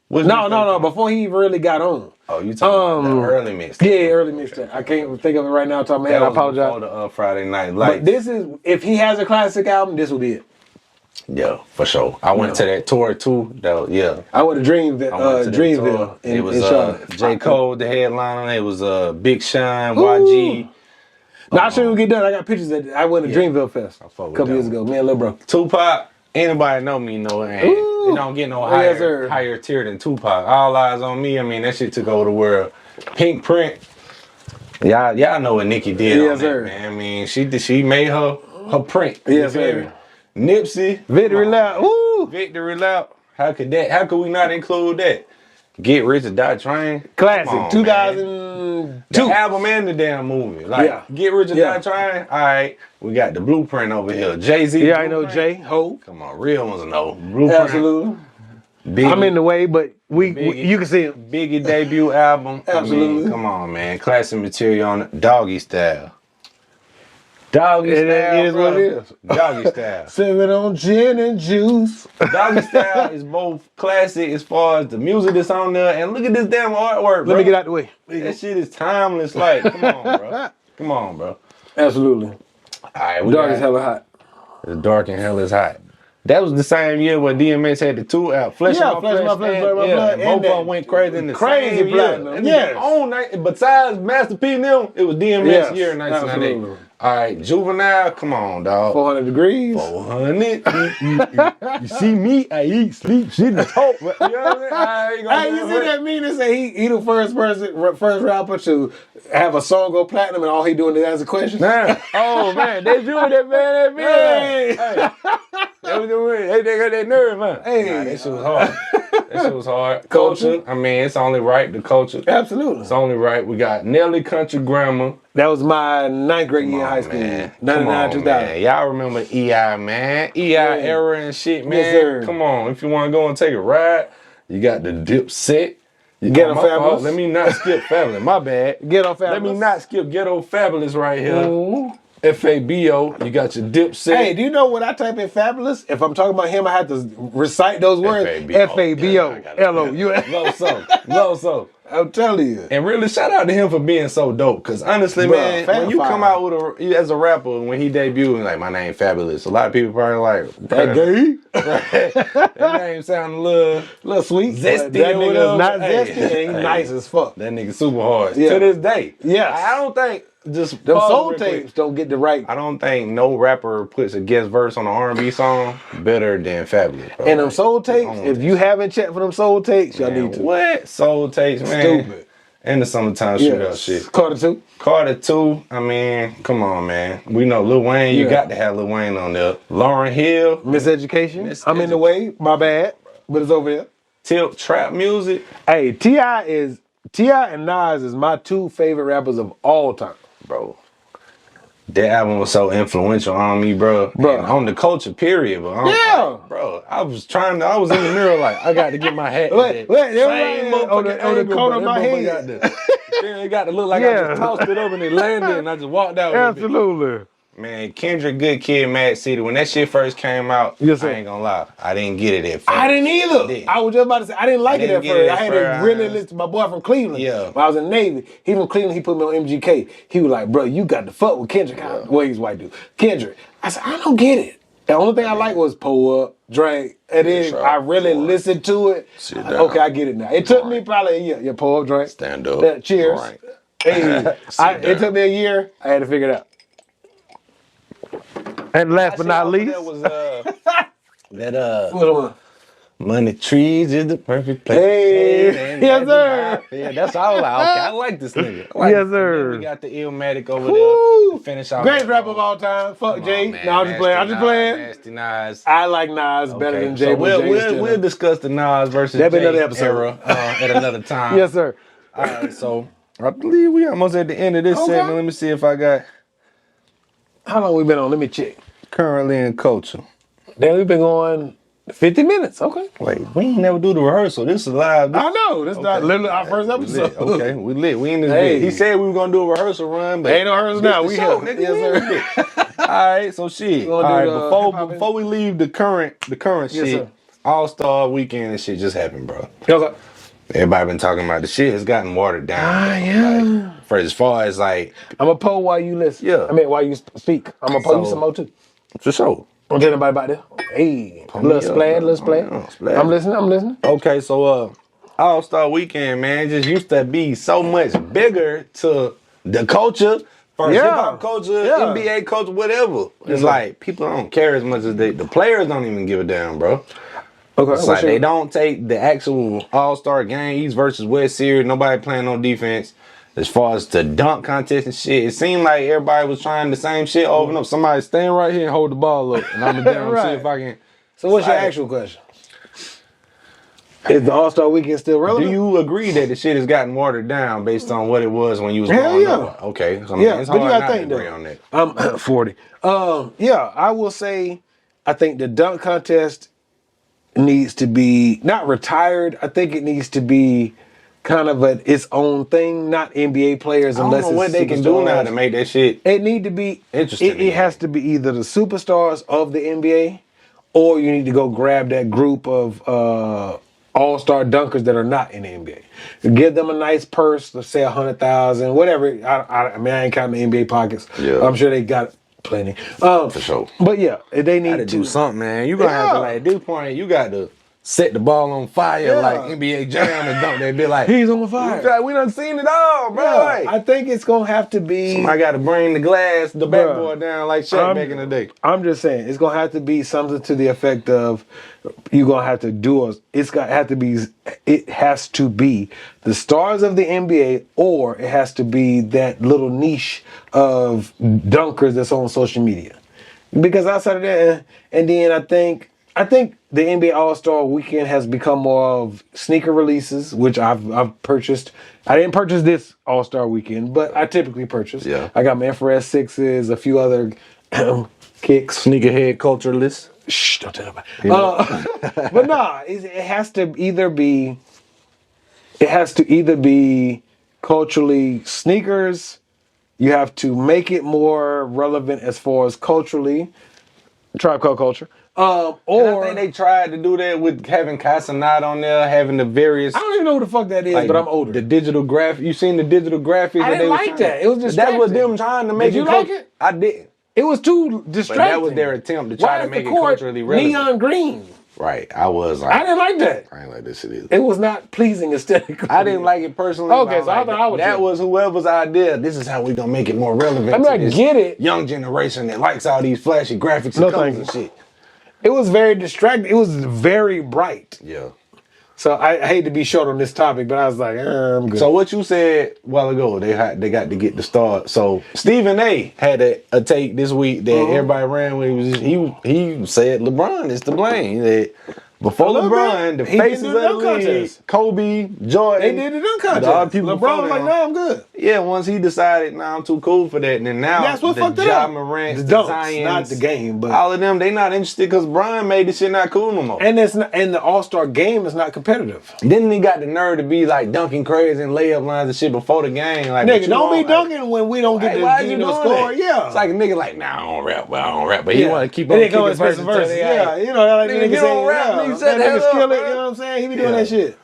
Which no, mixtape? Before he really got on. Oh, you talking about the early mixtape? Yeah, early mixtape. I can't think of it right now. Top of my head. That I was apologize. before the Friday Night But Lights. this is if he has a classic album, this will be it. Yeah, for sure. I went to that tour too. Though, yeah. I went to Dreamville. I went to that Dreamville. tour. In, It was in Charlotte. J. Cole, the headliner. It was Big Sean, YG. Now I should get done. I got pictures that I went to Dreamville Fest a fuck with couple that years one. ago. Me and Lil Bro. Tupac. Anybody know me know it ain't. Ooh. It don't get no Yes, sir. higher tier than Tupac. All eyes on me. I mean, that shit took over the world. Pink Print. Y'all know what Nicki did Yes, on sir. that, man. I mean, she made her print. Yes, You feel sir. me? Nipsey. Victory Come on, Lap. man. Woo! Victory Lap. How could we not include that? Get Rich or Die Trying. Classic. Come on, 2002. the album and the damn movie. Like, Yeah. Get Rich or Yeah. Die Trying. All right. We got the Blueprint over here. Jay-Z. Yeah, I know Blueprint. Jay. Ho. Come on, real ones know. Blueprint. Absolutely. Biggie, I'm in the way, but Biggie. you can see him. Biggie debut album. Absolutely. I mean, come on, man. Classic material on it. Doggy Style. Doggy It Style. is bro. what it is. Doggy Style. Sipping on gin and juice. Doggy Style is both classic as far as the music that's on there, and look at this damn artwork, bro. Let me get out the way. That shit is timeless. Like, come on, bro. Come on, bro. Absolutely. All right, we Dark got is hella hot. The Dark and Hell is Hot. That was the same year when DMX had the 2 out. Flesh Yeah, on my Flesh on my flesh, and, Blood on my blood, and and both of that them went crazy in the crazy same year. platinum, And yes. on that, besides Master P and them, it was DMX Yes, year in 1998. absolutely. All right, Juvenile, come on, dog. 400 degrees. 400. You see me, I eat, sleep, shit, and talk. You know what I'm saying? Hey, you see that mean to say he the first rapper to have a song go platinum and all he doing is answer questions? Nah. Oh man, they doing that, man. Hey. They was doing it. They got that nerve, man. Hey. Nah, that shit was hard. That shit was hard. Culture. I mean, it's only right. The culture. Absolutely. It's only right. We got Nelly Country Grammar. That was my 9th grade year in high school. Man. 99, 2000. Man. Y'all remember EI, man? EI era and shit, man. Yes, sir. Come on. If you want to go and take a ride, you got the Dipset. Ghetto My Fabulous. fault. Let me not skip Fabulous. My bad. Ghetto Fabulous. Let me not skip Ghetto Fabulous right here. Ooh. FABO. You got your Dipset. Hey, do you know when I type in fabulous? If I'm talking about him, I have to recite those words. FABO. LOUS. Low so. I'm telling you. And really, shout out to him for being so dope. Cause honestly, Bruh, man, fan when you fire. come out with as a rapper, when he debuted, and like my name Fabulous, a lot of people probably like That gay? that name sound a little sweet. zesty That or nigga's whatever. not Hey, zesty and he's hey. nice as fuck. That nigga super hard Yeah. to this day. Yes. I don't think just Them pause soul real quick. tapes don't get the right. I don't think no rapper puts a guest verse on an R&B song better than Fabulous. Bro. And them soul tapes, on if you haven't checked for them soul tapes, y'all Man, need to. what soul takes, man? Stupid. And the summertime shootout shit. Carter 2. Carter 2, I mean, come on, man. We know Lil Wayne, you Yeah. got to have Lil Wayne on there. Lauryn Hill, Miseducation. I'm in the way. My bad. But it's over here. Tip, trap music. Hey, T.I. and Nas is my 2 favorite rappers of all time. Bro, that album was so influential on me, bro. Bro. And on the culture, period. But Yeah. bro, I was in the mirror like, I got to get my hat. Wait, Same they're right on the angle, corner of bro. my That head. motherfucker got it got to look like I Yeah. just tossed it up and it landed and I just walked out with it. Absolutely. Man, Kendrick, Good Kid, Mad City. When that shit first came out, Yes, sir. I ain't gonna lie, I didn't get it at first. I didn't either. didn't. I was just about to say I didn't like it didn't at get first. it I at had first. to really listen to my boy from Cleveland. Yeah. When I was in the Navy, he from Cleveland. He put me on MGK. He was like, "Bro, you got to fuck with Kendrick." Well, he's white dude. Kendrick. I said, I don't get it. The only thing I like was Pull Up, Drake, and then Sure. I really listened to it. Sit I- down. Okay, I get it now. It took me probably a year. Yeah, Pull Up, Drake. Stand up. Yeah, cheers. Right. Hey, Sit it took me a year. I had to figure it out. And last but not least, That was that what was Money Trees is the perfect place. Hey. Yes, sir. Yeah, that's all. Okay, I like this nigga. I like Yes, this sir. nigga. We got the Illmatic over Woo. there to finish off. Great that rapper road. of all time. Fuck Come Jay. on, man. No, I'm just playing. I'm just playing. Nasty Nas. I like Nas better Okay, than Jay. so but Jay is still we'll discuss the Nas versus That'll be Jay another episode. era at another time. Yes, sir. All right, so I believe we almost at the end of this Okay. segment. Let me see if I got How long we been on? Let me check. currently in culture. Then we've been going 50 minutes. Okay. Wait, we ain't never do the rehearsal. This is live. This I know. This is not literally our first We episode. lit. Okay, we lit. We in this Hey. bit. He said we were gonna do a rehearsal run, but Ain't no rehearsal this now. the We show, here. nigga. Yes, We in sir. this bit. All right, so shit. All gonna do right, the before hip-hop before we leave the current Yes, shit, sir. All-Star Weekend and shit just happened, bro. Okay. Everybody been talking about the shit has gotten watered down. Yeah. Like, for as far as like, I'm going to poll while you listen. Yeah. I mean, while you speak. I'm going to poll you So- some more, too. for sure. Don't tell nobody about this. Hey. me Little up, splash, bro. little splash. Oh, splash. I'm listening. Okay, so All-Star Weekend, man, just used to be so much bigger to the culture, first Yeah. hip-hop culture, Yeah. NBA culture, whatever. It's like people don't care as much as the players don't even give a damn, bro. Okay. It's like they don't take the actual All-Star game, East versus West series, nobody playing no defense. As far as the dunk contest and shit, it seemed like everybody was trying the same shit over and over. Somebody stand right here and hold the ball up, and I'm gonna down Right. see if I can. So what's your Like, actual question? Is the All-Star Weekend still relevant? Do you agree that the shit has gotten watered down based on what it was when you was Hell growing yeah. up? Okay, so I mean, Yeah, it's but you hard gotta not think, to agree though. on that. I'm 40. Yeah, I will say I think the dunk contest needs to be not retired. I think it needs to be kind of its own thing, not NBA players I don't unless know it's what they can do now superstars. to make that shit. It need to be Interesting It, to me. it has to be either the superstars of the NBA, or you need to go grab that group of all-star dunkers that are not in the NBA. Give them a nice purse, let's say 100,000, whatever. I mean, I ain't counting the NBA pockets. Yeah. I'm sure they got plenty. For sure. But yeah, they need Gotta to do something, man. You gonna have to, like, at this point, you got to set the ball on fire like NBA Jam and dunk that bit like, he's on fire. We done seen it all, bro. Yeah, Like, I think it's gonna have to be. I got to bring the glass, the backboard down like Shaq back in the day. I'm just saying it's gonna have to be something to the effect of you're gonna have to do a. It has to be the stars of the NBA, or it has to be that little niche of dunkers that's on social media. Because outside of that, and then I think the NBA All-Star Weekend has become more of sneaker releases, which I've purchased. I didn't purchase this All-Star Weekend, but I typically purchase. Yeah. I got my Infrared 6s, a few other kicks. Sneakerhead culturalist. Shh, don't tell nobody. But nah, it has to either be culturally sneakers. You have to make it more relevant as far as culturally, Tribe Called Culture. Or I think they tried to do that with having Casanat on there, having the various. I don't even know who the fuck that is, like, but I'm older. The digital graphic. You seen the digital graphics? I that they didn't was like trying- that. It was distracting. That was them trying to make Did you it. like it? I didn't. It was too But distracting. that was their attempt to try Why to is make the it court culturally relevant. neon green? Right. I was like, I didn't like that. I ain't like this shit either. It was not pleasing aesthetically. I didn't like it personally. Okay, but so I thought I was that tripping. was whoever's idea. This is how we gonna make it more relevant. I mean, to I this get it. young generation that likes all these flashy graphics and No, colors thank and shit. It was very distracting. It was very bright. Yeah. So I hate to be short on this topic, but I was like, I'm good. So what you said a while ago, they got to get the start. So Stephen A. had a take this week that everybody ran with. He said LeBron is to blame. He said, before LeBron, the He faces did of the the dunk league, contest. Kobe, Jordan. They did the dunk contest. All the people LeBron before was like, them. no, I'm good. Yeah, once he decided, nah, I'm too cool for that. And then now, That's what the fucked it Ja up. Morant, The the dunks, Zions, not the game, but all of them, they not interested because Brian made this shit not cool no more. and the All-Star game is not competitive. Then he got the nerve to be like dunking crazy and layup lines and shit before the game. Like, Nigga, what you don't be want? dunking when we don't get Like, the why you you know doing score. that? Yeah, It's like a nigga like, nah, I don't rap, but he want to keep on and then kicking come verses and until verses. they Yeah, out. you know, like Nigga, nigga you saying, don't rap, nigga, yeah, shut the that hell nigga skill up, it. bro. You know what I'm saying? He be doing that shit.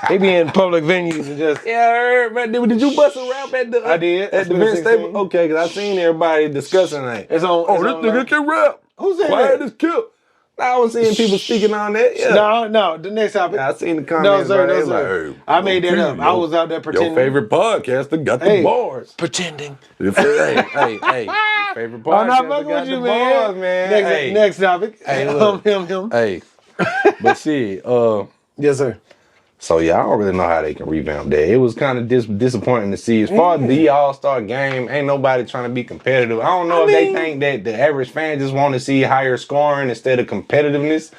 He be in public venues and just. Yeah, I heard, man. Did you bust a rap at the? I did. At the That's Vince 16. Staples. Okay, because I seen everybody discussing that. It's on. Oh, it's this on, nigga can rap. Who said Quiet that? as kill. I was seeing people speaking on that. Yeah. No. The next topic. I seen the No, comments. sir. bro. They No, was sir. like, hey, I made that up. I was out there pretending. Your favorite podcaster got Hey. the bars. Pretending. hey. Your favorite podcaster I'm not got fucking with the you, bars, man. man. Next, Hey. next topic. Hey, look. Him. Hey. But shit, Yes, sir. so yeah, I don't really know how they can revamp that. It was kind of disappointing to see. As far as the All-Star game, ain't nobody trying to be competitive. I don't know if they think that the average fan just want to see higher scoring instead of competitiveness.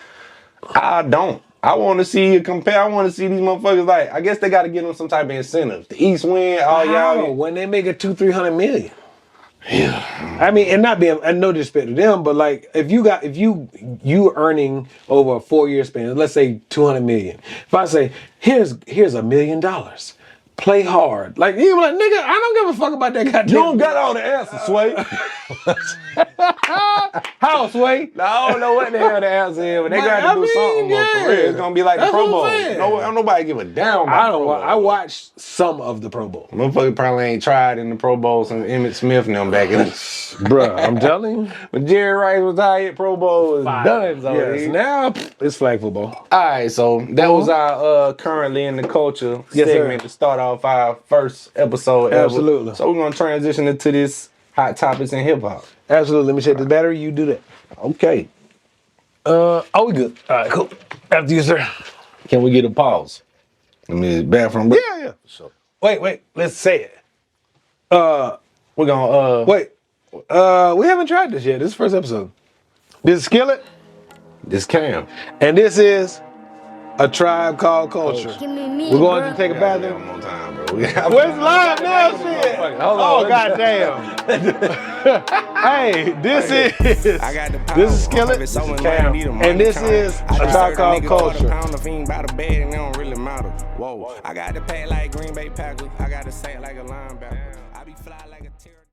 I don't. I want to see a compare. I want to see these motherfuckers like. I guess they got to give them some type of incentive. The East win, all y'all. When they make it 200-300 million. Yeah. I mean, and not being, and no disrespect to them, but like if you earning over a 4-year span, let's say 200 million. If I say here's $1 million, play hard. Like you be like, nigga, I don't give a fuck about that goddamn. You don't got all the answers, Sway. How, Sway? I don't know what the hell the answer is, but they got to do something. But for real, it's gonna be like That's the Pro what Bowl. I'm saying. Don't nobody give a damn about I the don't. Pro Bowl. I watched some of the Pro Bowl. Motherfucker probably ain't tried in the Pro Bowl since Emmitt Smith and them back in the... Bruh, I'm telling you. When Jerry Rice was out here, Pro Bowl was done. So Yes, now it's flag football. Alright, so that was our currently in the culture Yes, segment sir. to start off our first episode ever. Absolutely. So we're gonna transition into this hot topics in hip hop. Absolutely. Let me check the battery. You do that. Okay. We good. All right, cool. After you, sir. Can we get a pause? Let me bathroom break. Yeah. So Wait. Let's say it. we're gonna Wait. We haven't tried this yet. This is the first episode. This is Skillet, this Cam. and this is A Tribe Called Culture. We're going to take a bathroom. One more time, bro. Where's live now, shit? Hold Oh, on. goddamn. Hey, this is Skillet, and this is A Tribe Called Culture. Whoa, I got the pack like Green Bay Packers. I got the sack like a linebacker. I be fly like a pterodactyl.